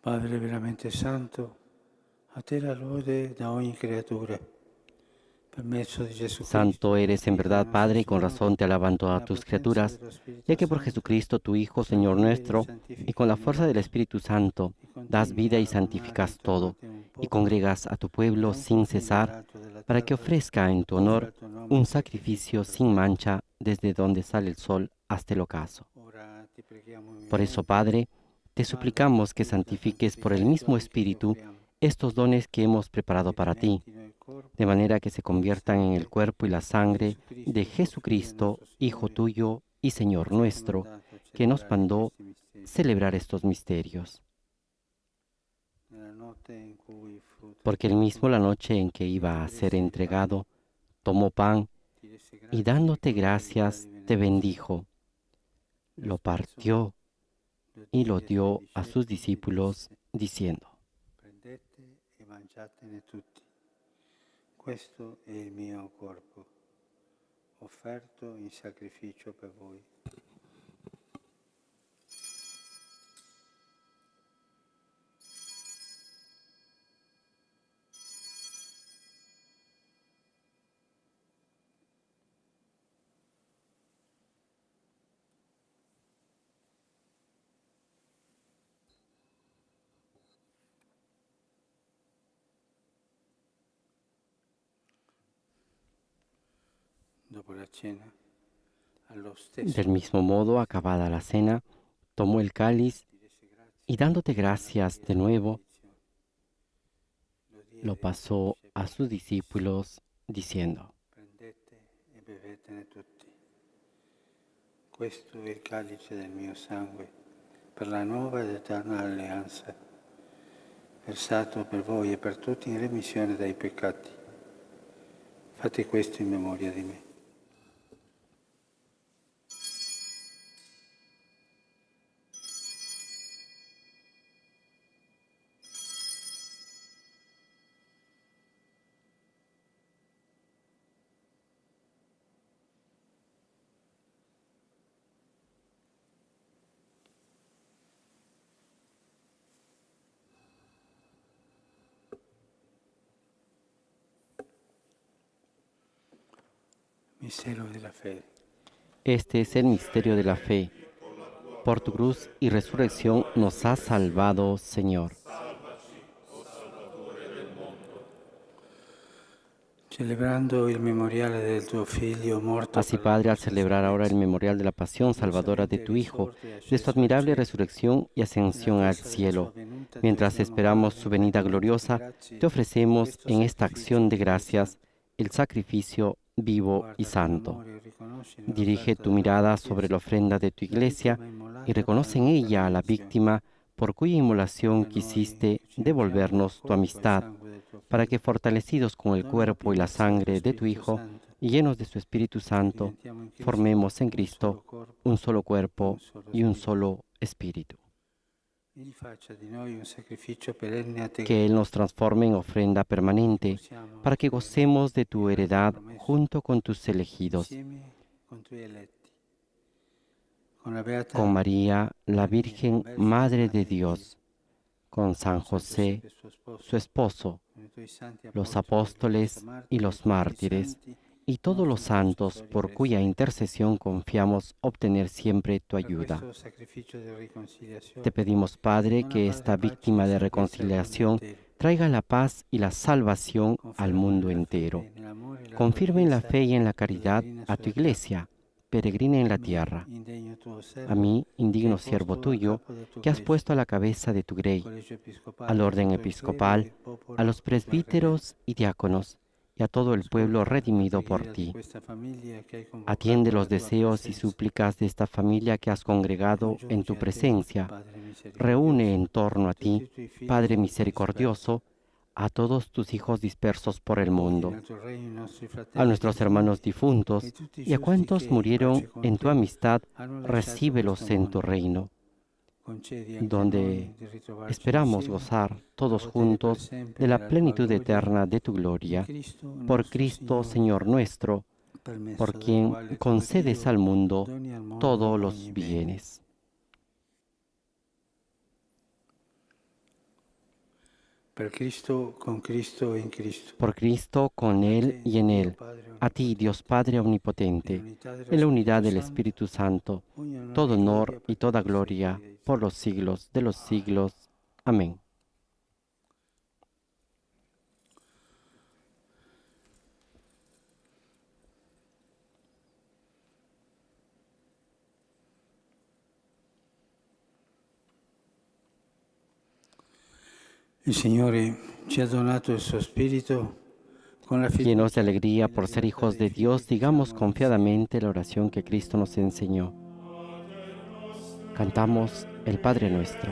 G: Padre veramente santo, a te la lode da ogni creatura. per mezzo di Gesù
A: Santo
G: Cristo,
A: eres en
G: Figlio
A: verdad,
G: nostro
A: Padre, y con
G: Signore,
A: razón te alaban todas
G: la
A: tus
G: potenza
A: criaturas,
G: dello Spirito
A: ya que por
G: Santo,
A: Jesucristo, tu Hijo,
G: che
A: Señor
G: vive e
A: nuestro, y con
G: santifica
A: la
G: ogni
A: fuerza del
G: cosa,
A: Espíritu Santo,
G: e
A: das
G: continui
A: vida y
G: a radunare
A: santificas todo,
G: intorno a te un
A: y
G: popolo
A: congregas a tu
G: da
A: pueblo
G: un
A: sin
G: confine
A: cesar,
G: all'altro della
A: para que
G: terra,
A: ofrezca en tu
G: offre
A: honor
G: al tuo nome
A: un
G: un sacrificio
A: sacrificio sin
G: perfetto.
A: mancha desde donde sale el sol hasta el ocaso.
G: Ora ti preghiamo
A: Por eso,
G: umilmente,
A: Padre, te
G: manda il tuo
A: suplicamos que
G: Spirito a
A: santifiques por el
G: santificare i
A: mismo
G: doni che ti
A: Espíritu
G: offriamo,
A: estos dones que hemos preparado
G: che
A: para ti,
G: diventino il corpo
A: de manera que se
G: e il
A: conviertan en el
G: sangue
A: cuerpo y la
G: di
A: sangre de
G: Gesù Cristo, tuo
A: Jesucristo,
G: Figlio e
A: Hijo
G: nostro Signore,
A: tuyo y Señor
G: che ci ha
A: nuestro,
G: comandato a
A: que nos
G: celebrare
A: mandó
G: questi misteri.
A: celebrar estos misterios.
G: Nella notte in cui fu
A: Porque él mismo, la
G: tentato,
A: noche en que iba a
G: mentre
A: ser
G: prese il
A: entregado,
G: pane,
A: tomó pan
G: ti rese
A: y
G: grazie
A: dándote
G: con la preghiera
A: gracias
G: di
A: te
G: benedizione.
A: bendijo, lo partió y lo dio a sus discípulos, diciendo:
G: Prendete e mangiatene tutti. Questo è il mio corpo, offerto in sacrificio per voi. Dopo la cena, allo stesso
A: Del mismo modo, acabada la cena, tomó el cáliz
G: ti rese grazie
A: y dándote gracias de nuevo,
G: lo diede
A: lo
G: ai
A: pasó
G: suoi
A: a sus discípulos, diciendo:
G: prendete e bevetene tutti. Questo è il calice del mio sangue, per la nuova ed eterna alleanza, versato per voi e per tutti in remissione dei peccati. Fate questo in memoria di me. Mistero della fede.
A: Este es el misterio de la fe. Por tu cruz y resurrección nos has salvado, Señor.
G: Celebrando il memoriale del tuo Figlio morto
A: Así,
G: per la
A: Padre, al
G: nostra
A: celebrar ahora el
G: salvezza,
A: memorial de la pasión salvadora de tu Hijo,
G: risorto e
A: de su
G: asceso al
A: admirable
G: cielo,
A: resurrección y ascensión
G: nella
A: al
G: attesa della
A: cielo,
G: sua venuta, ti
A: mientras
G: offriamo,
A: esperamos
G: Padre,
A: su venida
G: in pregno di
A: gloriosa,
G: grazie,
A: te ofrecemos
G: questo
A: en esta
G: sacrificio
A: acción de
G: vivo e
A: gracias
G: santo.
A: el sacrificio vivo y
G: Guarda con
A: santo.
G: amore e riconosci
A: Dirige
G: nell'offerta
A: tu
G: della tua
A: mirada sobre
G: Chiesa
A: la ofrenda de tu
G: la
A: iglesia
G: vittima immolata
A: y
G: per
A: reconoce
G: la
A: en
G: nostra
A: ella a la
G: redenzione.
A: víctima por cuya inmolación
G: Ora noi
A: quisiste
G: che ci nutriamo del
A: devolvernos tu
G: corpo e
A: amistad,
G: sangue del tuo
A: para
G: Figlio,
A: que fortalecidos con el
G: dona la
A: cuerpo y la
G: pienezza dello
A: sangre de tu
G: Spirito
A: Hijo
G: Santo,
A: y llenos de su Espíritu Santo,
G: diventiamo in Cristo
A: formemos en
G: un
A: Cristo
G: solo corpo
A: un solo
G: e un
A: cuerpo
G: solo
A: y un
G: Spirito.
A: solo espíritu.
G: Egli faccia di noi un sacrificio perenne a te,
A: Que Él nos transforme en ofrenda permanente,
G: possiamo
A: para que
G: offrire
A: gocemos de tu
G: il regno
A: heredad
G: promesso
A: junto con tus elegidos,
G: insieme con i tuoi eletti, con la Beata
A: con María, la
G: Maria,
A: Virgen
G: Vergine
A: Madre de
G: Madre Dio,
A: Dios, con San
G: con San
A: José,
G: Giuseppe suo sposo,
A: su esposo,
G: con i tuoi santi
A: los
G: apostoli,
A: apóstoles y los mártires, y todos los santos por cuya intercesión confiamos obtener siempre tu
G: per
A: ayuda.
G: questo sacrificio di riconciliazione.
A: Te pedimos, Padre,
G: Dona,
A: que esta
G: Padre,
A: víctima
G: pace
A: de
G: e salvezza al mondo
A: reconciliación
G: intero.
A: traiga la paz y la salvación al
G: Conferma
A: mundo
G: nella
A: entero.
G: fede, nell'amore e la
A: Confirme en la
G: tua
A: fe y en la
G: Chiesa,
A: caridad
G: peregrina
A: a
G: sulla
A: tu iglesia, peregrina en la
G: terra.
A: tierra.
G: Indegno tuo servo,
A: A mí, indigno
G: che hai
A: siervo
G: posto a
A: tuyo,
G: capo del tuo
A: que has
G: gregge,
A: puesto a la cabeza de tu grey,
G: collegio episcopale,
A: al orden
G: tutto il clero e
A: episcopal,
G: il popolo
A: a los
G: che vorrebbe.
A: presbíteros y diáconos, y a todo el pueblo
G: Ascolta la
A: redimido por
G: preghiera di
A: ti.
G: questa famiglia che hai convocato
A: Atiende
G: alla
A: los
G: tua
A: deseos y
G: presenza.
A: súplicas de esta familia que has congregado en tu
G: Congiungi a te,
A: presencia.
G: Padre misericordioso,
A: Reúne en torno a
G: tutti
A: ti,
G: i tuoi figli
A: Padre
G: dispersi.
A: misericordioso, a todos tus hijos dispersos por el
G: Accogli
A: mundo,
G: nel tuo regno i nostri
A: a
G: fratelli
A: nuestros hermanos difuntos
G: e tutti i
A: y a
G: giusti
A: cuantos
G: che, in
A: murieron
G: pace con
A: en
G: te,
A: tu amistad,
G: hanno lasciato
A: recíbelos
G: questo
A: en
G: mondo.
A: tu reino,
G: Concedi anche a
A: donde
G: noi di ritrovarci
A: esperamos
G: insieme,
A: gozar
G: a
A: todos
G: godere per
A: juntos
G: sempre
A: de la
G: della tua
A: plenitud
G: gloria,
A: eterna de tu gloria,
G: in Cristo,
A: por
G: nostro
A: Cristo,
G: Signore,
A: Señor nuestro,
G: per mezzo
A: por
G: del
A: quien
G: quale tu
A: concedes
G: Dio
A: al mundo
G: doni al mondo
A: todos
G: ogni
A: los
G: bene.
A: bienes.
G: Per Cristo, con Cristo e in Cristo.
A: Por Cristo, con Él y en Él. A ti, Dios Padre Omnipotente, en la unidad del Espíritu Santo, todo honor y toda gloria por los siglos de los siglos. Amén.
G: Il Signore ci ha donato il suo Spirito con la
A: Llenos de alegría
G: fiducia
A: por ser hijos de Dios, digamos confiadamente la oración que Cristo nos enseñó. Cantamos el Padre Nuestro.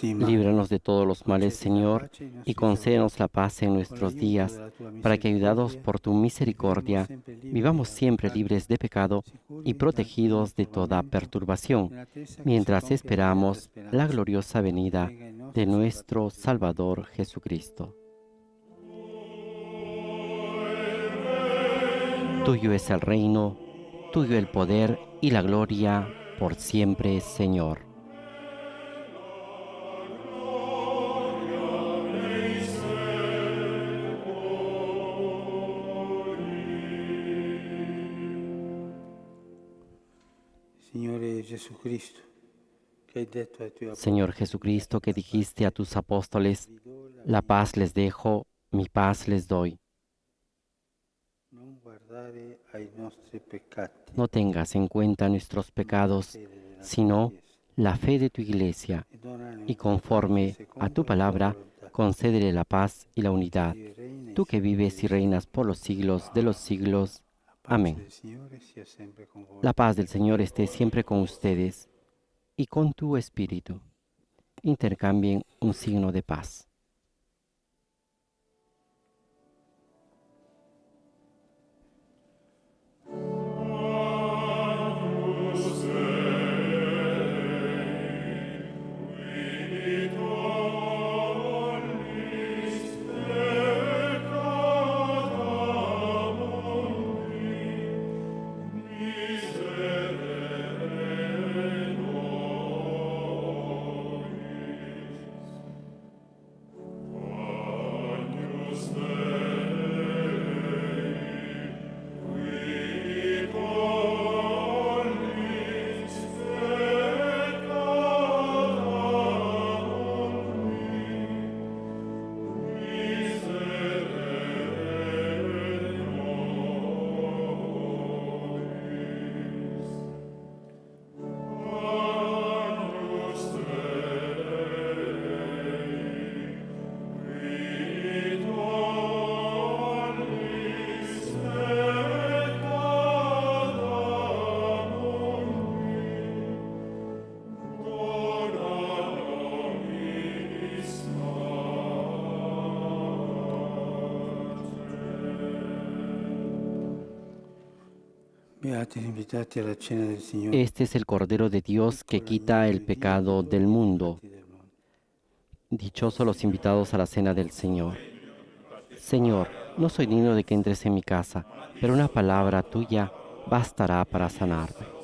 A: Líbranos de todos los males, Señor, y concédenos la paz en nuestros días, para que, ayudados por tu misericordia, vivamos siempre libres de pecado y protegidos de toda perturbación, mientras esperamos la gloriosa venida de nuestro Salvador Jesucristo. Tuyo es el reino, tuyo el poder y la gloria por siempre, Señor. Señor Jesucristo, que dijiste a tus apóstoles, la paz les dejo, mi paz les doy. No tengas en cuenta nuestros pecados, sino la fe de tu Iglesia, y conforme a tu palabra, concédele la paz y la unidad, tú que vives y reinas por los siglos de los siglos. Amén. La paz del Señor esté siempre con ustedes y con tu espíritu. Intercambien un signo de paz. Este es el Cordero de Dios que quita el pecado del mundo. Dichosos los invitados a la cena del Señor. Señor, no soy digno de que entres en mi casa, pero una palabra tuya bastará para sanarme.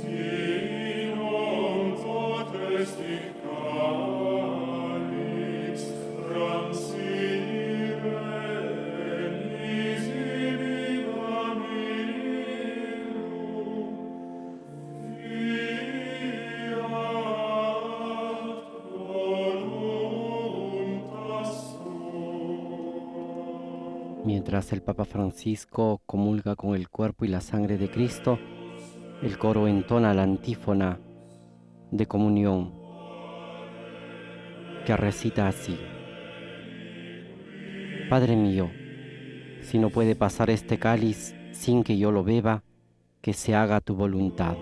H: Sinum
A: Mientras el Papa Francisco comulga con el cuerpo y la sangre de Cristo, el coro entona la antífona de comunión que recita así: Padre mío, si no puede pasar este cáliz sin que yo lo beba, que se haga tu voluntad.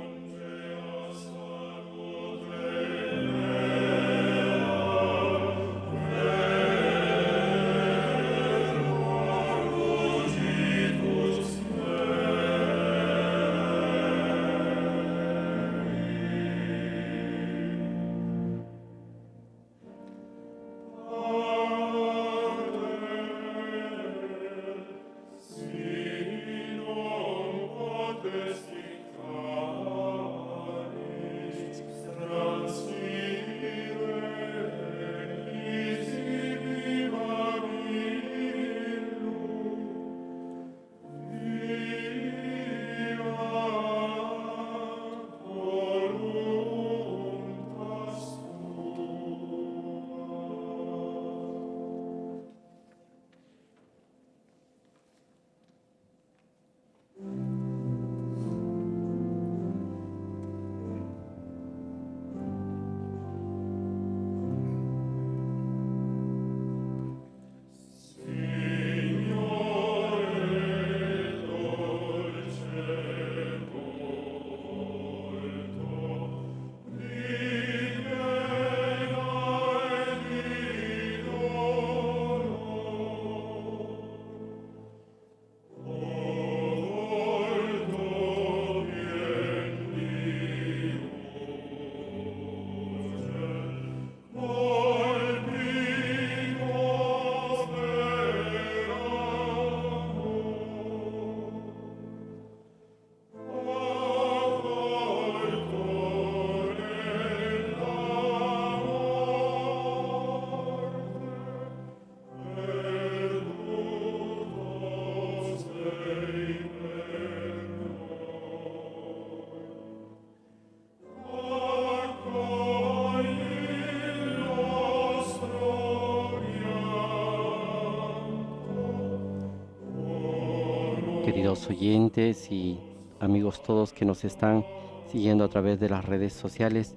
A: Queridos oyentes y amigos todos que nos están siguiendo a través de las redes sociales,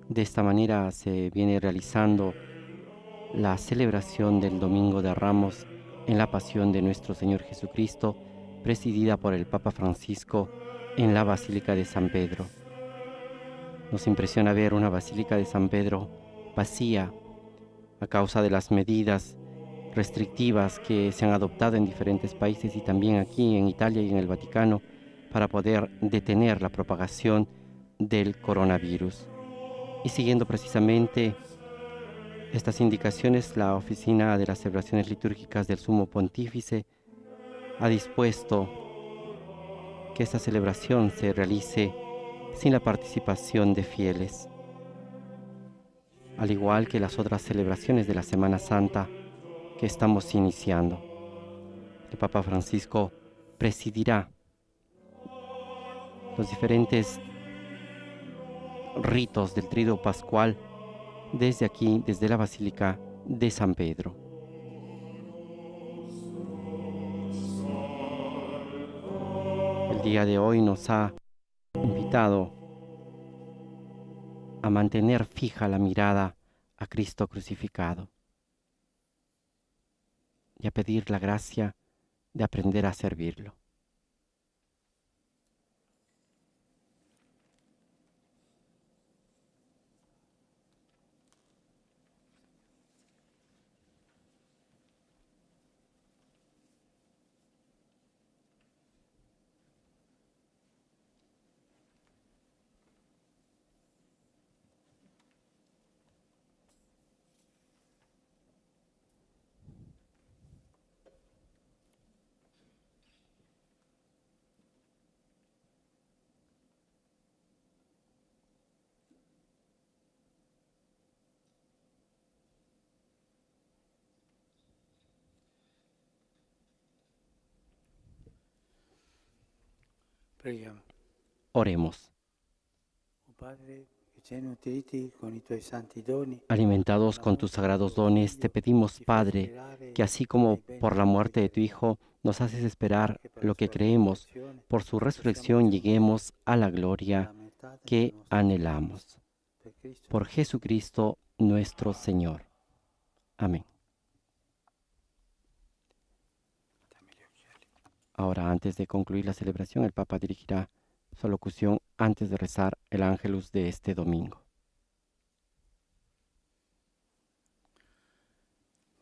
A: de esta manera se viene realizando la celebración del Domingo de Ramos en la Pasión de nuestro Señor Jesucristo, presidida por el Papa Francisco en la Basílica de San Pedro. Nos impresiona ver una Basílica de San Pedro vacía a causa de las medidas restrictivas que se han adoptado en diferentes países y también aquí en Italia y en el Vaticano para poder detener la propagación del coronavirus. Y siguiendo precisamente estas indicaciones, la Oficina de las Celebraciones Litúrgicas del Sumo Pontífice ha dispuesto que esta celebración se realice sin la participación de fieles, al igual que las otras celebraciones de la Semana Santa que estamos iniciando. El Papa Francisco presidirá los diferentes ritos del Tríduo Pascual desde aquí, desde la Basílica de San Pedro. El día de hoy nos ha invitado a mantener fija la mirada a Cristo crucificado y a pedir la gracia de aprender a servirlo.
G: Preghiamo.
A: Oremos.
G: Oh Padre, che nutriti con i tuoi santi doni,
A: Alimentados con tus sagrados dones, te pedimos, Padre, que así como por la muerte de tu Hijo nos haces esperar lo que creemos, por su resurrección lleguemos a la gloria que anhelamos. Por Jesucristo nuestro Señor. Amén. Ahora, antes de concluir la celebración, el Papa dirigirá su alocución antes de rezar el Ángelus de este domingo.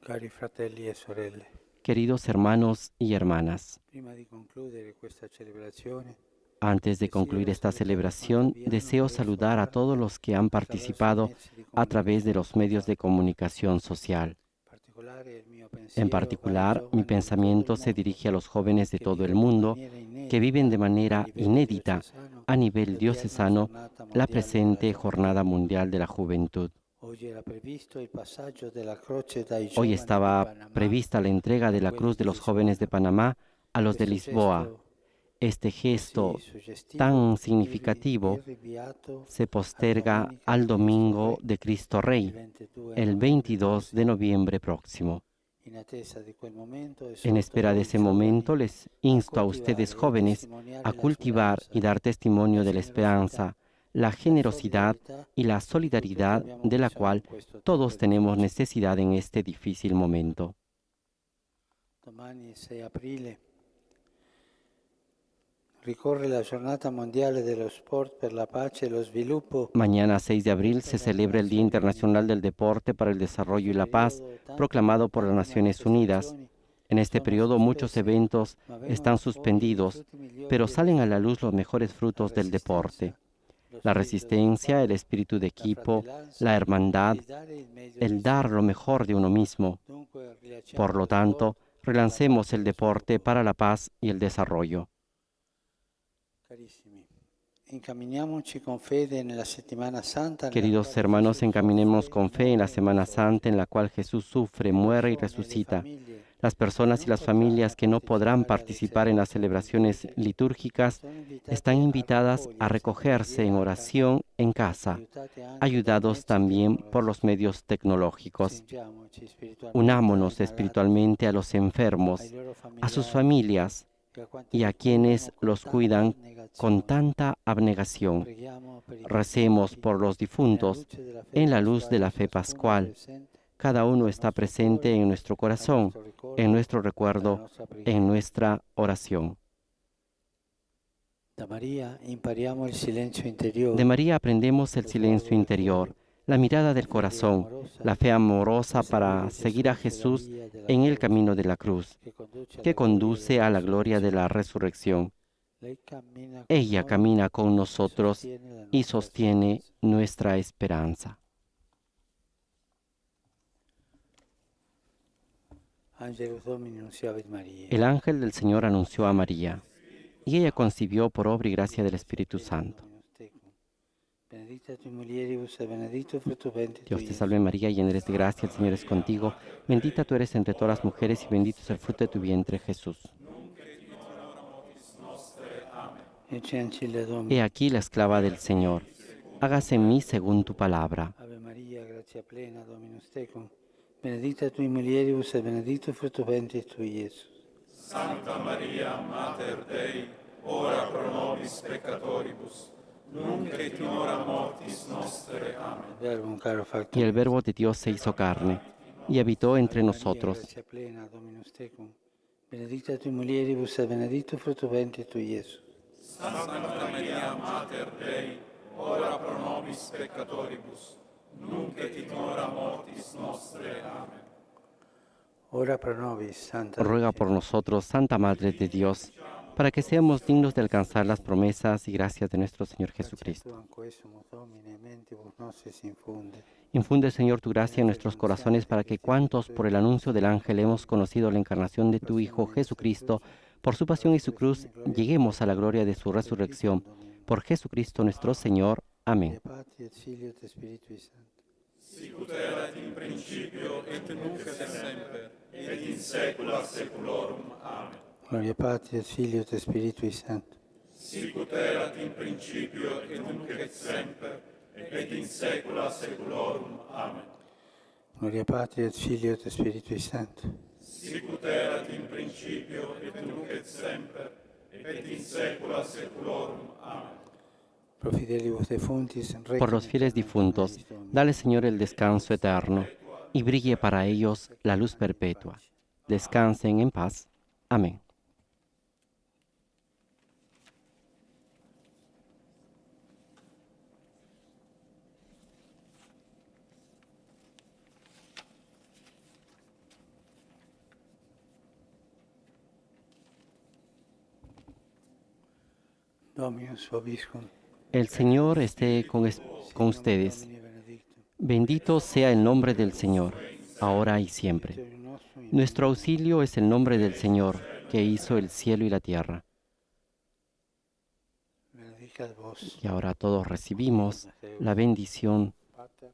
G: Cari fratelli e sorelle,
A: Queridos hermanos y hermanas,
G: prima di concludere questa celebrazione,
A: antes de concluir esta celebración, deseo saludar a todos los que han participado a través de los medios de comunicación social. En particular, mi pensamiento se dirige a los jóvenes de todo el mundo que viven de manera inédita a nivel diocesano la presente Jornada Mundial de la Juventud. Hoy estaba prevista la entrega de la Cruz de los jóvenes de Panamá a los de Lisboa. Este gesto tan significativo se posterga al Domingo de Cristo Rey, el 22 de noviembre próximo. En espera de ese momento, les insto a ustedes jóvenes a cultivar y dar testimonio de la esperanza, la generosidad y la solidaridad de la cual todos tenemos necesidad en este difícil momento.
G: Domani 6 aprile ricorre la Giornata Mondiale dello Sport per la Pace e lo Sviluppo.
A: Mañana 6 de abril se celebra el Día Internacional del Deporte para el Desarrollo y la Paz, proclamado por las Naciones Unidas. En este periodo muchos eventos están suspendidos, pero salen a la luz los mejores frutos del deporte. La resistencia, el espíritu de equipo, la hermandad, el dar lo mejor de uno mismo. Por lo tanto, relancemos el deporte para la paz y el desarrollo. Queridos hermanos, encaminemos con fe en la Semana Santa en la cual Jesús sufre, muere y resucita. Las personas y las familias que no podrán participar en las celebraciones litúrgicas están invitadas a recogerse en oración en casa, ayudados también por los medios tecnológicos. Unámonos espiritualmente a los enfermos, a sus familias y a quienes los cuidan con tanta abnegación. Recemos por los difuntos en la luz de la fe pascual. Cada uno está presente en nuestro corazón, en nuestro recuerdo, en nuestra oración.
G: De
A: María aprendemos el silencio interior, la mirada del corazón, la fe amorosa para seguir a Jesús en el camino de la cruz, que conduce a la gloria de la resurrección. Ella camina con nosotros y sostiene nuestra esperanza. El ángel del Señor anunció a María, y ella concibió por obra y gracia del Espíritu Santo. Dios te salve María, llena eres de gracia, el Señor es contigo. Bendita tú eres entre todas las mujeres y bendito es el fruto de tu vientre, Jesús. He aquí la esclava del Señor. Hágase en mí según tu palabra.
G: Ave María, gracia plena, Dominus tecum. Benedicta tui mulieribus et benedictus fructus ventris tui, Iesus.
C: Santa Maria, Mater Dei, ora pro nobis peccatoribus, nunc et in hora mortis nostre. Amén.
G: Verbum caro factum.
A: Y el Verbo de Dios se hizo carne y habitó entre nosotros.
G: Gracia plena, Dominus tecum. Benedicta tui mulieribus et benedictus fructus ventris tui, Iesus.
C: Santa Maria, Mater Dei, ora pro nobis peccatoribus, nunc et in hora mortis nostre. Amén.
G: Ora pro nobis, Santa.
A: Ruega por nosotros, Santa Madre de Dios, para que seamos dignos de alcanzar las promesas y gracias de nuestro Señor Jesucristo. Infunde, Señor, tu gracia en nuestros corazones para que cuantos por el anuncio del ángel hemos conocido la encarnación de tu Hijo Jesucristo, por su pasión y su cruz, lleguemos a la gloria de su resurrección. Por Jesucristo nuestro Señor. Amén.
C: Sicut erat in principio et nunc et semper, et in saecula saeculorum. Amen.
G: Gloria Patri et Filio et Spiritui Sancto.
C: Sicut erat in principio et nunc et semper, et in saecula saeculorum. Amen.
G: Gloria Patri et Filio et Spiritui Sancto.
C: Sicut erat in principio, et nunc et semper, et in saecula saeculorum. Amen.
G: Pro fidelibus defuntis,
A: Por los fieles difuntos, dale, Señor, el descanso eterno, y brille para ellos la luz perpetua. Descansen en paz. Amén.
G: Dominus vobiscum.
A: El Señor esté con ustedes. Bendito sea el nombre del Señor, ahora y siempre. Nuestro auxilio es el nombre del Señor, que hizo el cielo y la tierra.
G: Benedicat vos,
A: Y ahora todos recibimos la bendición
G: Pater,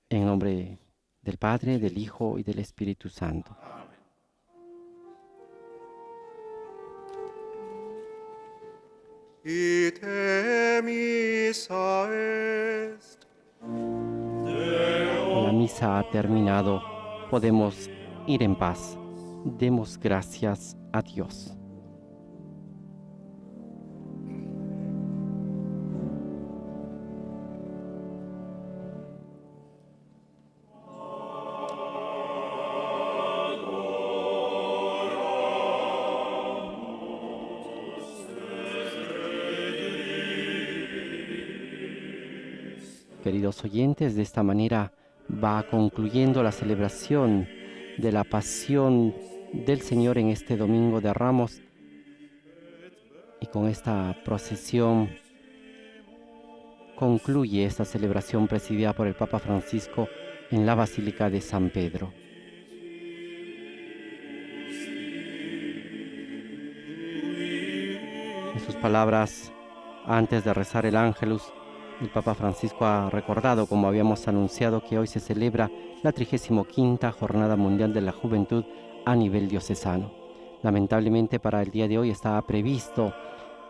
A: en nombre del Padre, del Hijo y del Espíritu Santo.
B: Ite missa est.
A: La misa ha terminado. Podemos ir en paz. Demos gracias a Dios. Queridos oyentes, de esta manera va concluyendo la celebración de la pasión del Señor en este Domingo de Ramos. Y con esta procesión concluye esta celebración presidida por el Papa Francisco en la Basílica de San Pedro. En sus palabras, antes de rezar el Ángelus, el Papa Francisco ha recordado, como habíamos anunciado, que hoy se celebra la 35ª Jornada Mundial de la Juventud a nivel diocesano. Lamentablemente para el día de hoy estaba previsto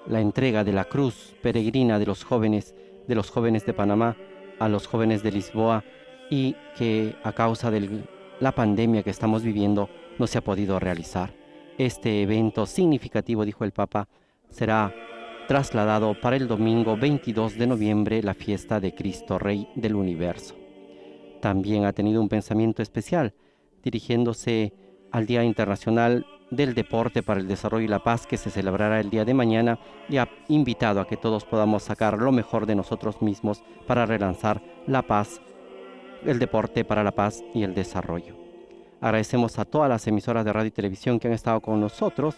A: la entrega de la cruz peregrina de los jóvenes de Panamá a los jóvenes de Lisboa, y que a causa de la pandemia que estamos viviendo no se ha podido realizar. Este evento significativo, dijo el Papa, será trasladado para el domingo 22 de noviembre, la fiesta de Cristo Rey del Universo. También ha tenido un pensamiento especial, dirigiéndose al Día Internacional del Deporte para el Desarrollo y la Paz, que se celebrará el día de mañana, y ha invitado a que todos podamos sacar lo mejor de nosotros mismos para relanzar la paz, el deporte para la paz y el desarrollo. Agradecemos a todas las emisoras de radio y televisión que han estado con nosotros,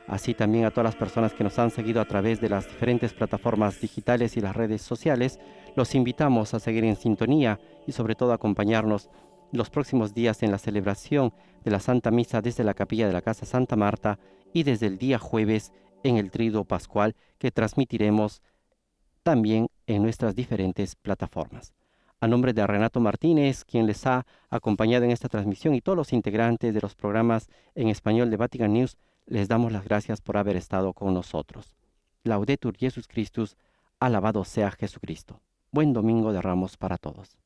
A: así también a todas las personas que nos han seguido a través de las diferentes plataformas digitales y las redes sociales. Los invitamos a seguir en sintonía y sobre todo a acompañarnos los próximos días en la celebración de la Santa Misa desde la capilla de la Casa Santa Marta y desde el día jueves en el Tríduo Pascual, que transmitiremos también en nuestras diferentes plataformas. A nombre de Renato Martínez, quien les ha acompañado en esta transmisión, y todos los integrantes de los programas en español de Vatican News, les damos las gracias por haber estado con nosotros. Laudetur Jesus Christus, alabado sea Jesucristo. Buen Domingo de Ramos para todos.